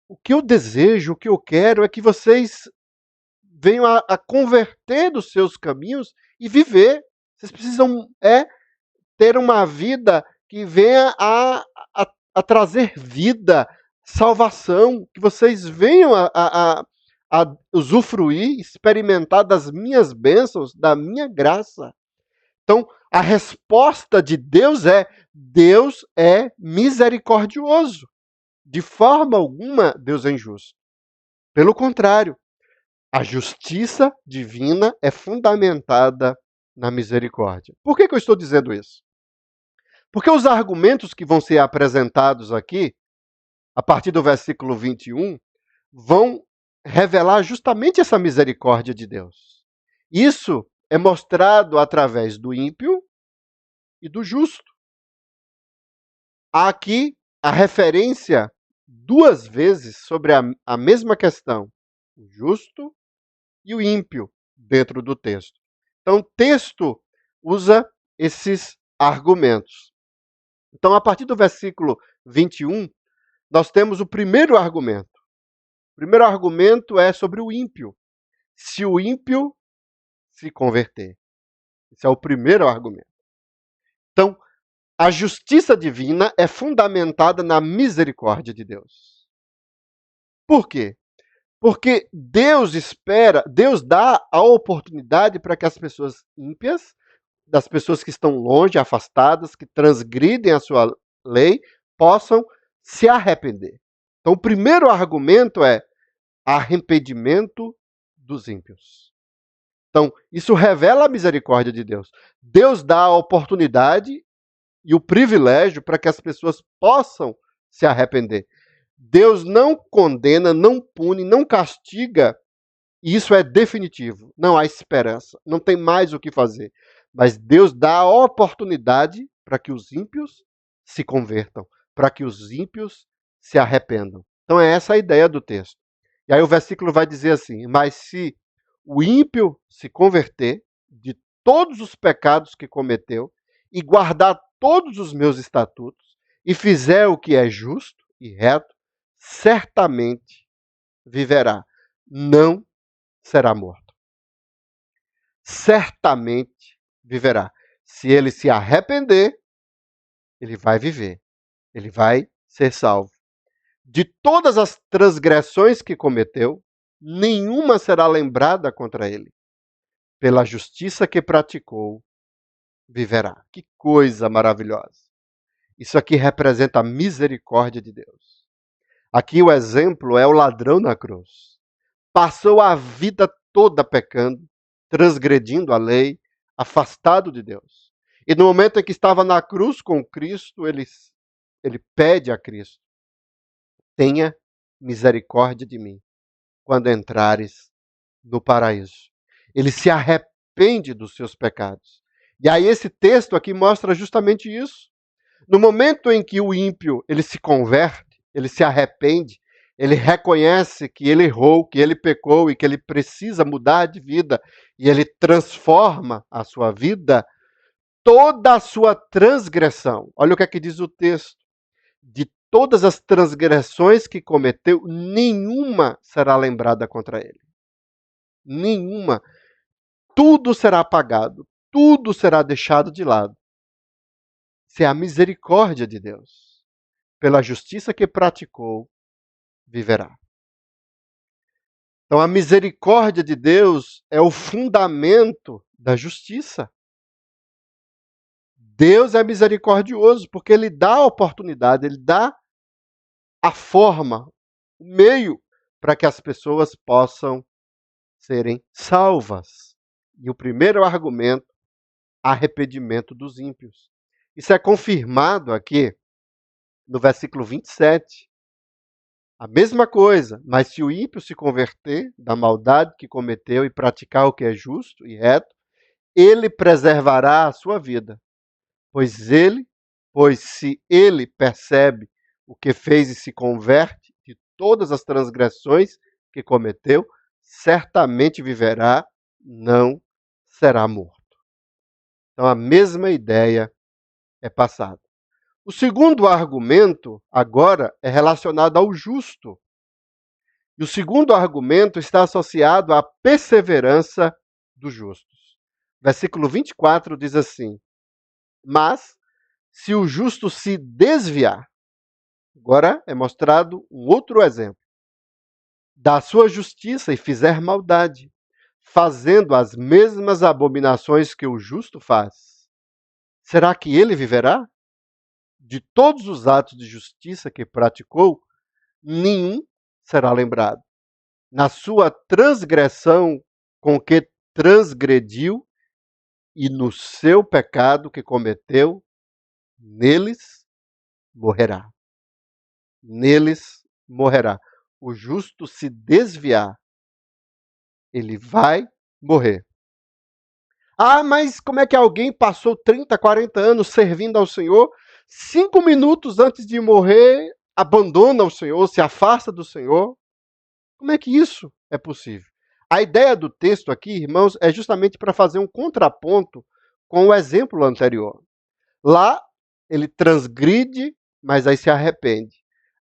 o que eu desejo, o que eu quero é que vocês venham a converter dos seus caminhos e viver. Vocês precisam ter uma vida que venha a trazer vida, salvação, que vocês venham a usufruir, experimentar das minhas bênçãos, da minha graça. Então, a resposta de Deus é misericordioso. De forma alguma, Deus é injusto. Pelo contrário, a justiça divina é fundamentada na misericórdia. Por que eu estou dizendo isso? Porque os argumentos que vão ser apresentados aqui, a partir do versículo 21, vão revelar justamente essa misericórdia de Deus. Isso é mostrado através do ímpio e do justo. Há aqui a referência duas vezes sobre a mesma questão, o justo e o ímpio, dentro do texto. Então, o texto usa esses argumentos. Então, a partir do versículo 21, nós temos o primeiro argumento. O primeiro argumento é sobre o ímpio. Se o ímpio se converter. Esse é o primeiro argumento. Então, a justiça divina é fundamentada na misericórdia de Deus. Por quê? Porque Deus dá a oportunidade para que as pessoas ímpias, das pessoas que estão longe, afastadas, que transgridem a sua lei, possam se arrepender. Então, o primeiro argumento é arrependimento dos ímpios. Então, isso revela a misericórdia de Deus. Deus dá a oportunidade e o privilégio para que as pessoas possam se arrepender. Deus não condena, não pune, não castiga, e isso é definitivo. Não há esperança, não tem mais o que fazer. Mas Deus dá a oportunidade para que os ímpios se convertam, para que os ímpios se arrependam. Então é essa a ideia do texto. E aí o versículo vai dizer assim: mas se o ímpio se converter de todos os pecados que cometeu e guardar todos os meus estatutos e fizer o que é justo e reto, certamente viverá, não será morto. Certamente viverá. Se ele se arrepender, ele vai viver, ele vai ser salvo. De todas as transgressões que cometeu, nenhuma será lembrada contra ele. Pela justiça que praticou, viverá. Que coisa maravilhosa. Isso aqui representa a misericórdia de Deus. Aqui o exemplo é o ladrão na cruz. Passou a vida toda pecando, transgredindo a lei, afastado de Deus. E no momento em que estava na cruz com Cristo, ele pede a Cristo: tenha misericórdia de mim quando entrares no paraíso. Ele se arrepende dos seus pecados. E aí esse texto aqui mostra justamente isso. No momento em que o ímpio ele se converte, ele se arrepende, ele reconhece que ele errou, que ele pecou e que ele precisa mudar de vida, e ele transforma a sua vida, toda a sua transgressão. Olha o que é que diz o texto. De todas as transgressões que cometeu, nenhuma será lembrada contra ele. Nenhuma. Tudo será apagado, tudo será deixado de lado. Se é a misericórdia de Deus, pela justiça que praticou, viverá. Então, a misericórdia de Deus é o fundamento da justiça. Deus é misericordioso porque Ele dá a oportunidade, Ele dá a forma, o meio para que as pessoas possam serem salvas. E o primeiro argumento, arrependimento dos ímpios. Isso é confirmado aqui no versículo 27. A mesma coisa, mas se o ímpio se converter da maldade que cometeu e praticar o que é justo e reto, ele preservará a sua vida. Pois se ele percebe o que fez e se converte de todas as transgressões que cometeu, certamente viverá, não será morto. Então a mesma ideia é passada. O segundo argumento agora é relacionado ao justo. E o segundo argumento está associado à perseverança dos justos. Versículo 24 diz assim: mas se o justo se desviar, agora é mostrado um outro exemplo, da sua justiça e fizer maldade, fazendo as mesmas abominações que o justo faz, será que ele viverá? De todos os atos de justiça que praticou, nenhum será lembrado. Na sua transgressão com que transgrediu e no seu pecado que cometeu, neles morrerá. Neles morrerá. O justo se desviar, ele vai morrer. Ah, mas como é que alguém passou 30, 40 anos servindo ao Senhor, 5 minutos antes de morrer, abandona o Senhor, se afasta do Senhor? Como é que isso é possível? A ideia do texto aqui, irmãos, é justamente para fazer um contraponto com o exemplo anterior. Lá, ele transgride, mas aí se arrepende.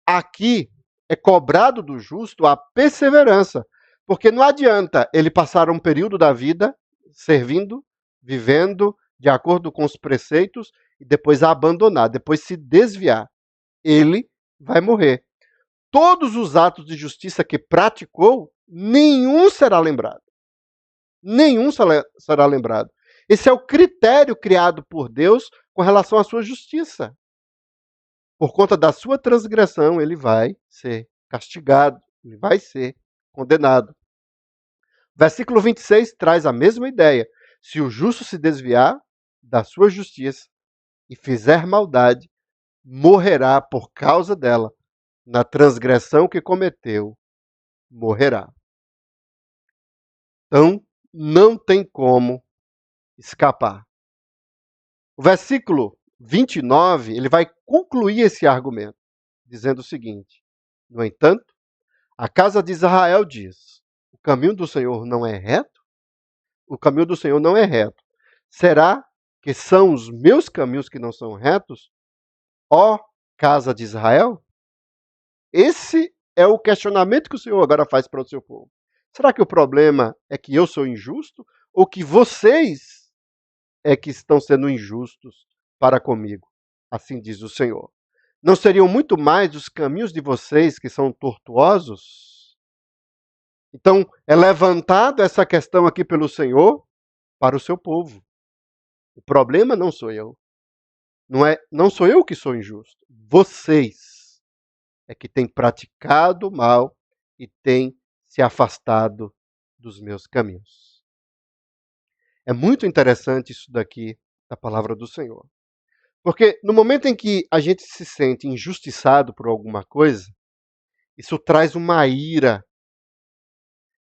Aqui, é cobrado do justo a perseverança, porque não adianta ele passar um período da vida servindo, vivendo de acordo com os preceitos e depois abandonar, depois se desviar. Ele vai morrer. Todos os atos de justiça que praticou, nenhum será lembrado. Nenhum será lembrado. Esse é o critério criado por Deus com relação à sua justiça. Por conta da sua transgressão, ele vai ser castigado, ele vai ser condenado. Versículo 26 traz a mesma ideia. Se o justo se desviar da sua justiça e fizer maldade, morrerá por causa dela. Na transgressão que cometeu, morrerá. Então, não tem como escapar. O versículo 29, ele vai concluir esse argumento, dizendo o seguinte: no entanto, a casa de Israel diz, o caminho do Senhor não é reto? O caminho do Senhor não é reto. Será que são os meus caminhos que não são retos? Ó casa de Israel? Esse é o questionamento que o Senhor agora faz para o seu povo. Será que o problema é que eu sou injusto? Ou que vocês é que estão sendo injustos para comigo? Assim diz o Senhor. Não seriam muito mais os caminhos de vocês que são tortuosos? Então, é levantado essa questão aqui pelo Senhor para o seu povo. O problema não sou eu. Não sou eu que sou injusto. Vocês é que têm praticado o mal e têm se afastado dos meus caminhos. É muito interessante isso daqui da palavra do Senhor. Porque no momento em que a gente se sente injustiçado por alguma coisa, isso traz uma ira.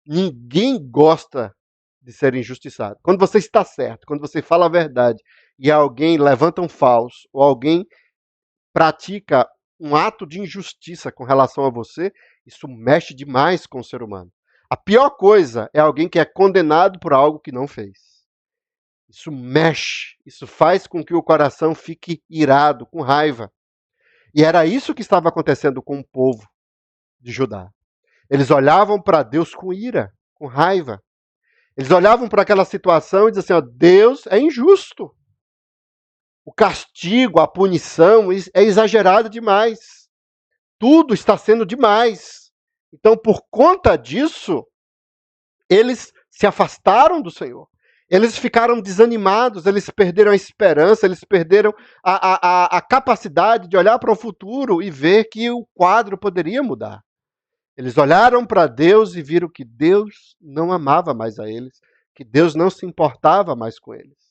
Ninguém gosta de ser injustiçado. Quando você está certo, quando você fala a verdade e alguém levanta um falso, ou alguém pratica um ato de injustiça com relação a você, isso mexe demais com o ser humano. A pior coisa é alguém que é condenado por algo que não fez. Isso mexe, isso faz com que o coração fique irado, com raiva. E era isso que estava acontecendo com o povo de Judá. Eles olhavam para Deus com ira, com raiva. Eles olhavam para aquela situação e diziam assim, ó, Deus é injusto. O castigo, a punição é exagerado demais. Tudo está sendo demais. Então, por conta disso, eles se afastaram do Senhor. Eles ficaram desanimados, eles perderam a esperança, eles perderam a capacidade de olhar para o futuro e ver que o quadro poderia mudar. Eles olharam para Deus e viram que Deus não amava mais a eles, que Deus não se importava mais com eles.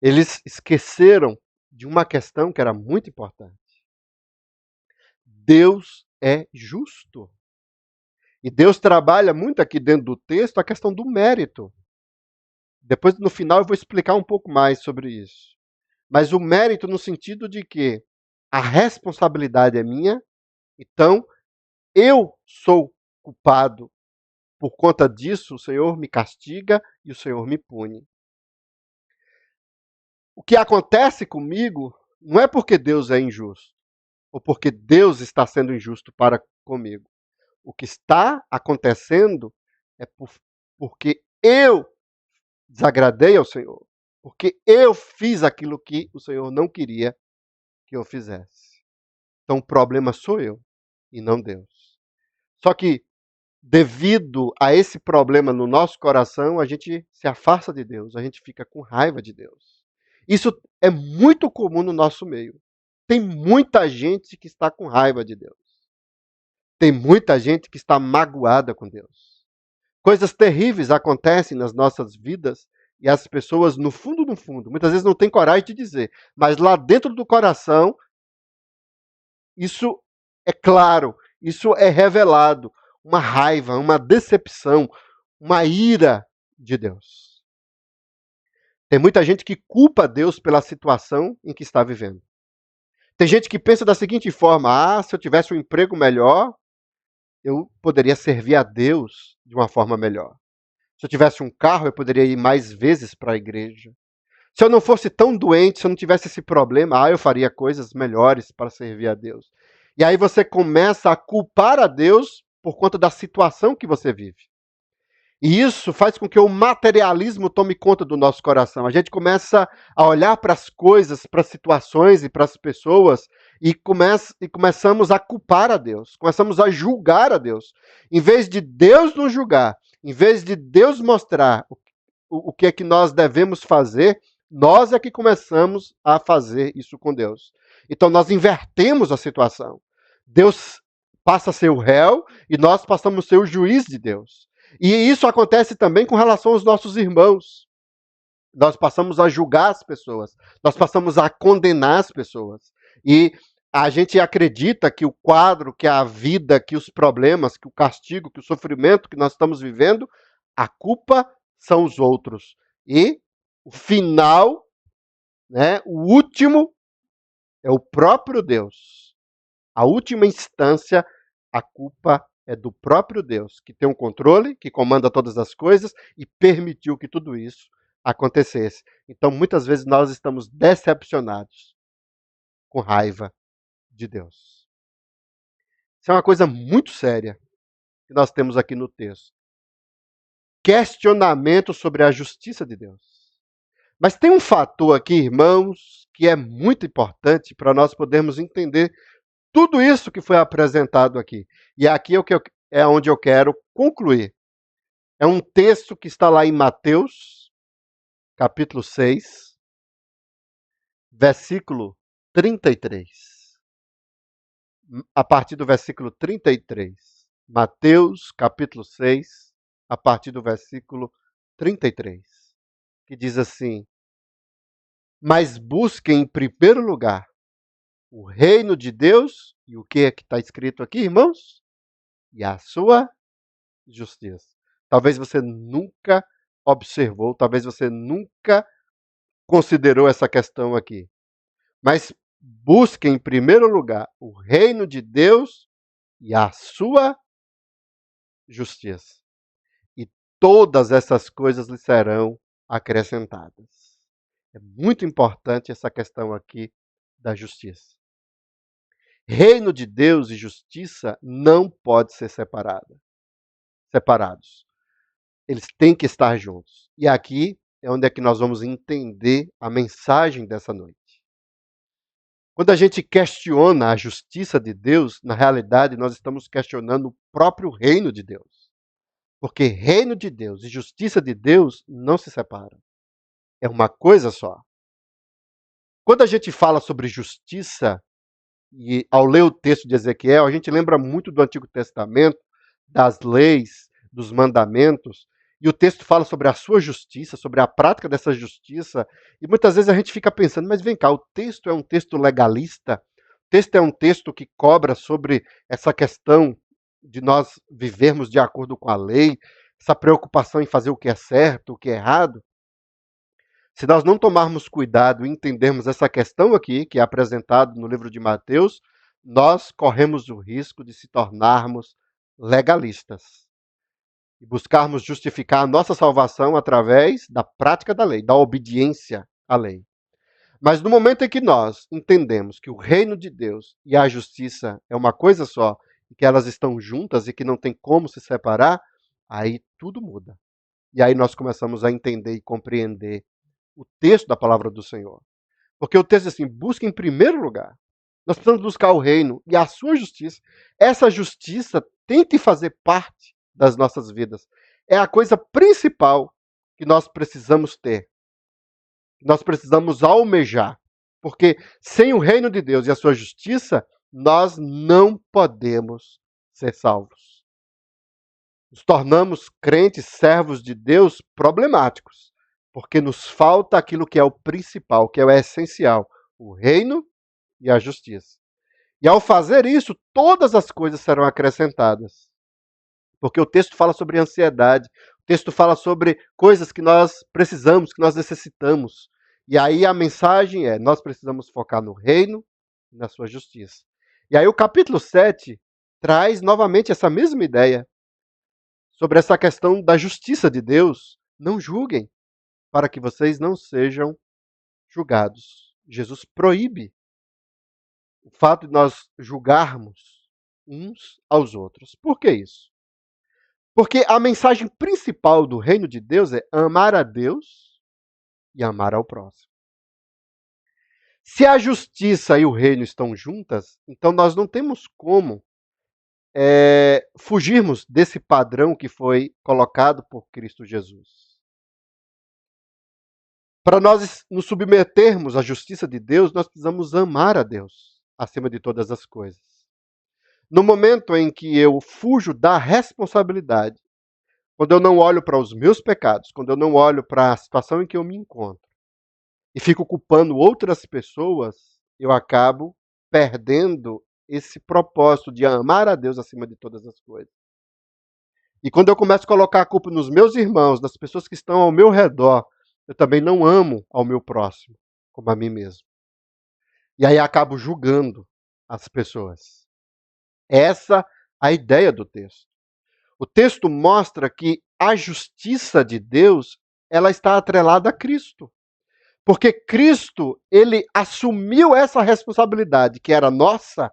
Eles esqueceram de uma questão que era muito importante. Deus é justo. E Deus trabalha muito aqui dentro do texto a questão do mérito. Depois, no final, eu vou explicar um pouco mais sobre isso. Mas o mérito no sentido de que a responsabilidade é minha, então eu sou culpado. Por conta disso, o Senhor me castiga e o Senhor me pune. O que acontece comigo não é porque Deus é injusto, ou porque Deus está sendo injusto para comigo. O que está acontecendo é porque eu desagradei ao Senhor, porque eu fiz aquilo que o Senhor não queria que eu fizesse. Então o problema sou eu e não Deus. Só que devido a esse problema no nosso coração, a gente se afasta de Deus, a gente fica com raiva de Deus. Isso é muito comum no nosso meio. Tem muita gente que está com raiva de Deus. Tem muita gente que está magoada com Deus. Coisas terríveis acontecem nas nossas vidas e as pessoas, no fundo, muitas vezes não têm coragem de dizer, mas lá dentro do coração, isso é claro, isso é revelado. Uma raiva, uma decepção, uma ira de Deus. Tem muita gente que culpa Deus pela situação em que está vivendo. Tem gente que pensa da seguinte forma, se eu tivesse um emprego melhor, eu poderia servir a Deus de uma forma melhor. Se eu tivesse um carro, eu poderia ir mais vezes para a igreja. Se eu não fosse tão doente, se eu não tivesse esse problema, eu faria coisas melhores para servir a Deus. E aí você começa a culpar a Deus por conta da situação que você vive. E isso faz com que o materialismo tome conta do nosso coração. A gente começa a olhar para as coisas, para as situações e para as pessoas e começamos a culpar a Deus, começamos a julgar a Deus. Em vez de Deus nos julgar, em vez de Deus mostrar o que é que nós devemos fazer, nós é que começamos a fazer isso com Deus. Então nós invertemos a situação. Deus passa a ser o réu e nós passamos a ser o juiz de Deus. E isso acontece também com relação aos nossos irmãos. Nós passamos a julgar as pessoas, nós passamos a condenar as pessoas. E a gente acredita que o quadro, que a vida, que os problemas, que o castigo, que o sofrimento que nós estamos vivendo, a culpa são os outros. E o final, o último, é o próprio Deus. A última instância, a culpa é do próprio Deus, que tem um controle, que comanda todas as coisas e permitiu que tudo isso acontecesse. Então, muitas vezes nós estamos decepcionados, com raiva de Deus. Isso é uma coisa muito séria que nós temos aqui no texto. Questionamento sobre a justiça de Deus. Mas tem um fator aqui, irmãos, que é muito importante para nós podermos entender tudo isso que foi apresentado aqui. E aqui é onde eu quero concluir. É um texto que está lá em Mateus, capítulo 6, versículo 33. A partir do versículo 33. Mateus, capítulo 6, a partir do versículo 33. Que diz assim: mas busquem em primeiro lugar o reino de Deus, e o que é que está escrito aqui, irmãos? E a sua justiça. Talvez você nunca observou, talvez você nunca considerou essa questão aqui. Mas busque em primeiro lugar o reino de Deus e a sua justiça. E todas essas coisas lhe serão acrescentadas. É muito importante essa questão aqui da justiça. Reino de Deus e justiça não pode ser separados. Eles têm que estar juntos. E aqui é onde é que nós vamos entender a mensagem dessa noite. Quando a gente questiona a justiça de Deus, na realidade nós estamos questionando o próprio reino de Deus. Porque reino de Deus e justiça de Deus não se separam. É uma coisa só. Quando a gente fala sobre justiça, e ao ler o texto de Ezequiel, a gente lembra muito do Antigo Testamento, das leis, dos mandamentos, e o texto fala sobre a sua justiça, sobre a prática dessa justiça, e muitas vezes a gente fica pensando, mas vem cá, o texto é um texto legalista, o texto é um texto que cobra sobre essa questão de nós vivermos de acordo com a lei, essa preocupação em fazer o que é certo, o que é errado. Se nós não tomarmos cuidado e entendermos essa questão aqui, que é apresentada no livro de Mateus, nós corremos o risco de se tornarmos legalistas e buscarmos justificar a nossa salvação através da prática da lei, da obediência à lei. Mas no momento em que nós entendemos que o reino de Deus e a justiça é uma coisa só, e que elas estão juntas e que não tem como se separar, aí tudo muda. E aí nós começamos a entender e compreender o texto da palavra do Senhor. Porque o texto diz assim, busca em primeiro lugar. Nós precisamos buscar o reino e a sua justiça. Essa justiça tem que fazer parte das nossas vidas. É a coisa principal que nós precisamos ter. Nós precisamos almejar. Porque sem o reino de Deus e a sua justiça, nós não podemos ser salvos. Nos tornamos crentes, servos de Deus, problemáticos. Porque nos falta aquilo que é o principal, que é o essencial, o reino e a justiça. E ao fazer isso, todas as coisas serão acrescentadas. Porque o texto fala sobre ansiedade, o texto fala sobre coisas que nós precisamos, que nós necessitamos. E aí a mensagem é, nós precisamos focar no reino e na sua justiça. E aí o capítulo 7 traz novamente essa mesma ideia sobre essa questão da justiça de Deus. Não julguem, para que vocês não sejam julgados. Jesus proíbe o fato de nós julgarmos uns aos outros. Por que isso? Porque a mensagem principal do reino de Deus é amar a Deus e amar ao próximo. Se a justiça e o reino estão juntas, então nós não temos como fugirmos desse padrão que foi colocado por Cristo Jesus. Para nós nos submetermos à justiça de Deus, nós precisamos amar a Deus acima de todas as coisas. No momento em que eu fujo da responsabilidade, quando eu não olho para os meus pecados, quando eu não olho para a situação em que eu me encontro, e fico culpando outras pessoas, eu acabo perdendo esse propósito de amar a Deus acima de todas as coisas. E quando eu começo a colocar a culpa nos meus irmãos, nas pessoas que estão ao meu redor, eu também não amo ao meu próximo, como a mim mesmo. E aí acabo julgando as pessoas. Essa é a ideia do texto. O texto mostra que a justiça de Deus, ela está atrelada a Cristo. Porque Cristo, ele assumiu essa responsabilidade que era nossa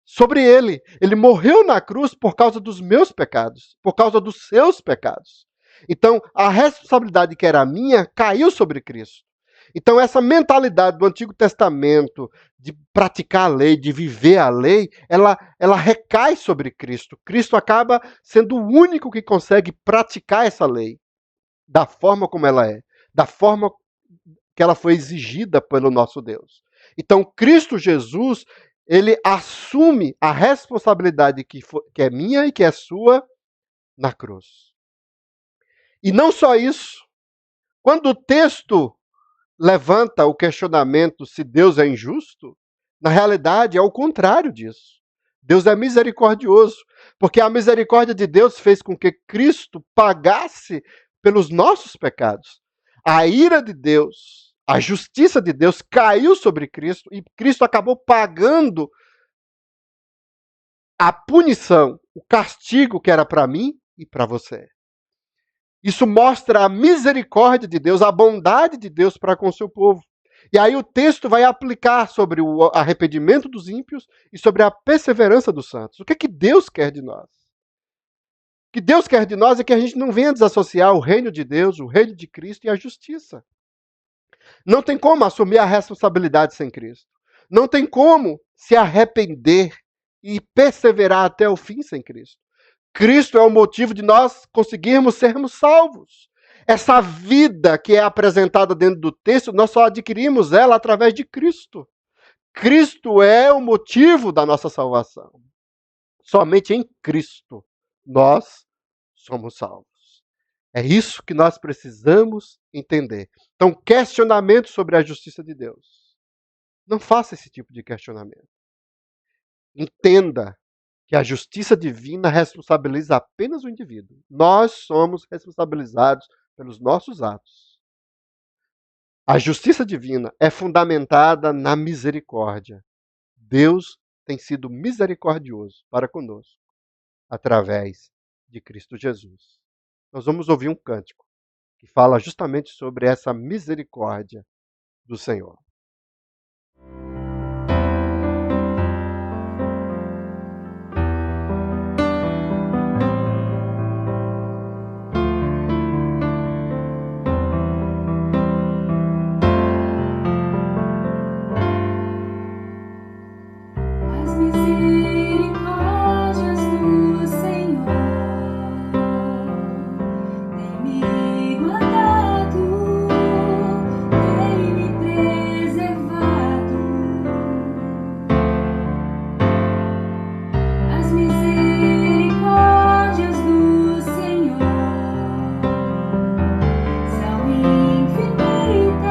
sobre ele. Ele morreu na cruz por causa dos meus pecados, por causa dos seus pecados. Então, a responsabilidade que era minha caiu sobre Cristo. Então, essa mentalidade do Antigo Testamento de praticar a lei, de viver a lei, ela recai sobre Cristo. Cristo acaba sendo o único que consegue praticar essa lei da forma como ela é, da forma que ela foi exigida pelo nosso Deus. Então, Cristo Jesus, ele assume a responsabilidade que é minha e que é sua na cruz. E não só isso. Quando o texto levanta o questionamento se Deus é injusto, na realidade é o contrário disso. Deus é misericordioso, porque a misericórdia de Deus fez com que Cristo pagasse pelos nossos pecados. A ira de Deus, A justiça de Deus caiu sobre Cristo e Cristo acabou pagando a punição, o castigo que era para mim e para você. Isso mostra a misericórdia de Deus, a bondade de Deus para com o seu povo. E aí o texto vai aplicar sobre o arrependimento dos ímpios e sobre a perseverança dos santos. O que é que Deus quer de nós? O que Deus quer de nós é que a gente não venha desassociar o reino de Deus, o reino de Cristo e a justiça. Não tem como assumir a responsabilidade sem Cristo. Não tem como se arrepender e perseverar até o fim sem Cristo. Cristo é o motivo de nós conseguirmos sermos salvos. Essa vida que é apresentada dentro do texto, nós só adquirimos ela através de Cristo. Cristo é o motivo da nossa salvação. Somente em Cristo nós somos salvos. É isso que nós precisamos entender. Então, questionamento sobre a justiça de Deus. Não faça esse tipo de questionamento. Entenda que a justiça divina responsabiliza apenas o indivíduo. Nós somos responsabilizados pelos nossos atos. A justiça divina é fundamentada na misericórdia. Deus tem sido misericordioso para conosco, através de Cristo Jesus. Nós vamos ouvir um cântico que fala justamente sobre essa misericórdia do Senhor. As misericórdias do Senhor têm me guardado, têm me preservado. As misericórdias do Senhor são infinitas,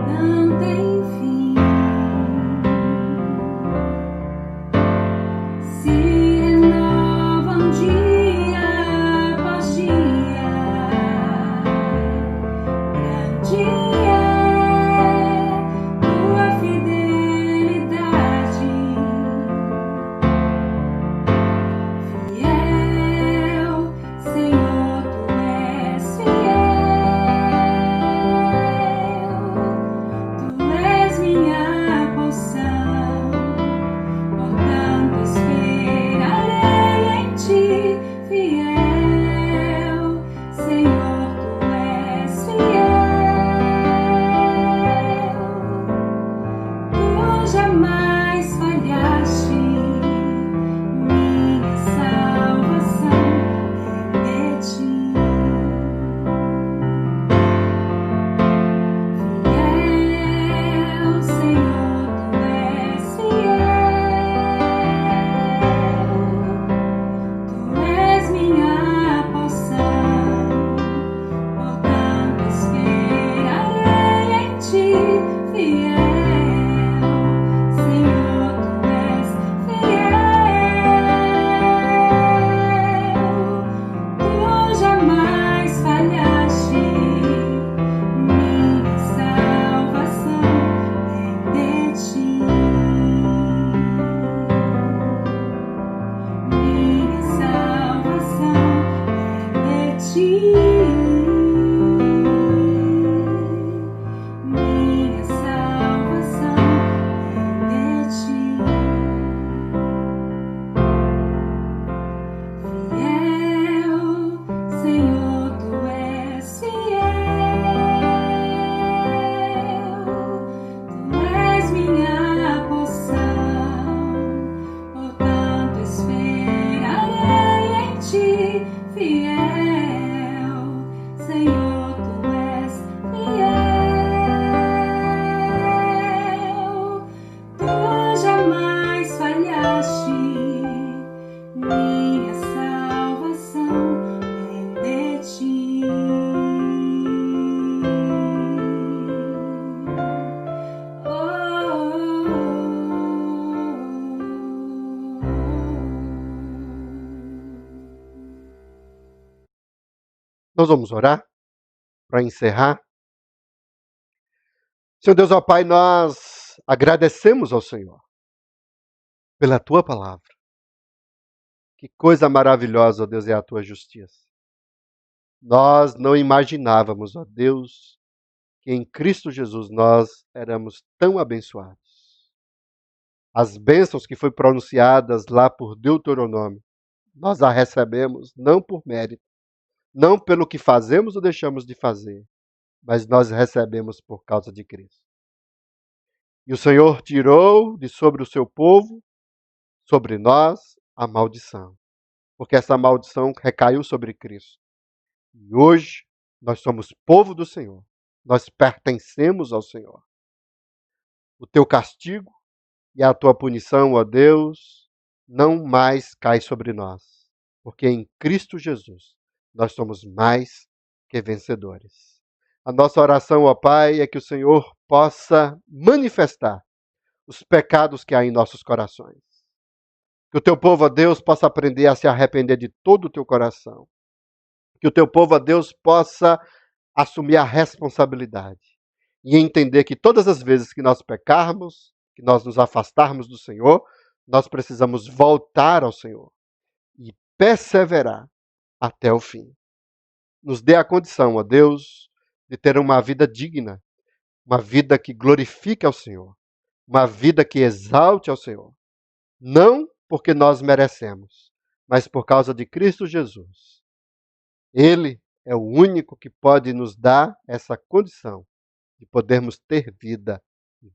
não tem fim. Se renovam dia após dia, grande é tua fidelidade. Fiel, Senhor, tu és fiel. Tu és minha porção, portanto esperarei em ti. Fiel, Senhor, tu és fiel. Tu jamais falhaste, minha salvação vem de ti. Fiel, Senhor, tu és fiel. Tu és minha porção, portanto esperarei em ti. Fiel, Senhor, tu és fiel. Tu jamais falhaste, minha salvação vem de ti. Minha salvação vem de ti. Minha salvação vem de ti. Fiel, Senhor, tu és fiel. Tu és minha porção, portanto esperarei em ti. Fiel, Senhor, tu és fiel. Tu jamais falhaste, minha salvação vem de ti. Nós vamos orar para encerrar. Senhor Deus, ó Pai, nós agradecemos ao Senhor pela Tua palavra. Que coisa maravilhosa, ó Deus, é a Tua justiça. Nós não imaginávamos, ó Deus, que em Cristo Jesus nós éramos tão abençoados. As bênçãos que foram pronunciadas lá por Deuteronômio, nós a recebemos não por mérito, não pelo que fazemos ou deixamos de fazer, mas nós recebemos por causa de Cristo. E o Senhor tirou de sobre o seu povo, sobre nós, a maldição, porque essa maldição recaiu sobre Cristo. E hoje nós somos povo do Senhor, nós pertencemos ao Senhor. O teu castigo e a tua punição, ó Deus, não mais cai sobre nós, porque em Cristo Jesus nós somos mais que vencedores. A nossa oração, ó Pai, é que o Senhor possa manifestar os pecados que há em nossos corações. Que o teu povo, ó Deus, possa aprender a se arrepender de todo o teu coração. Que o teu povo, ó Deus, possa assumir a responsabilidade e entender que todas as vezes que nós pecarmos, que nós nos afastarmos do Senhor, nós precisamos voltar ao Senhor e perseverar até o fim. Nos dê a condição, ó Deus, de ter uma vida digna, uma vida que glorifique ao Senhor, uma vida que exalte ao Senhor. Não porque nós merecemos, mas por causa de Cristo Jesus. Ele é o único que pode nos dar essa condição de podermos ter vida,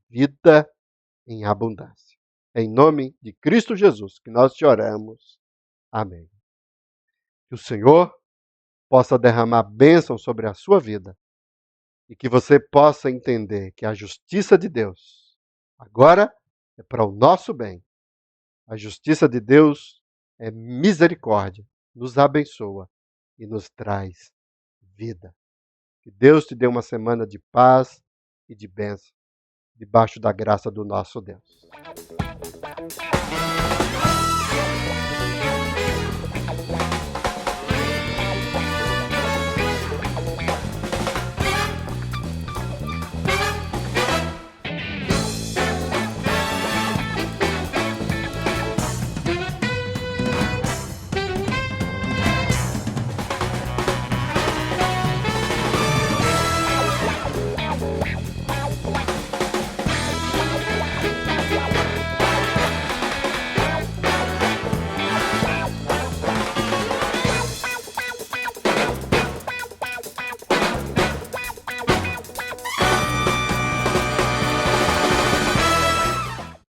vida em abundância. Em nome de Cristo Jesus que nós te oramos. Amém. Que o Senhor possa derramar bênção sobre a sua vida e que você possa entender que a justiça de Deus agora é para o nosso bem. A justiça de Deus é misericórdia, nos abençoa e nos traz vida. Que Deus te dê uma semana de paz e de bênção, debaixo da graça do nosso Deus.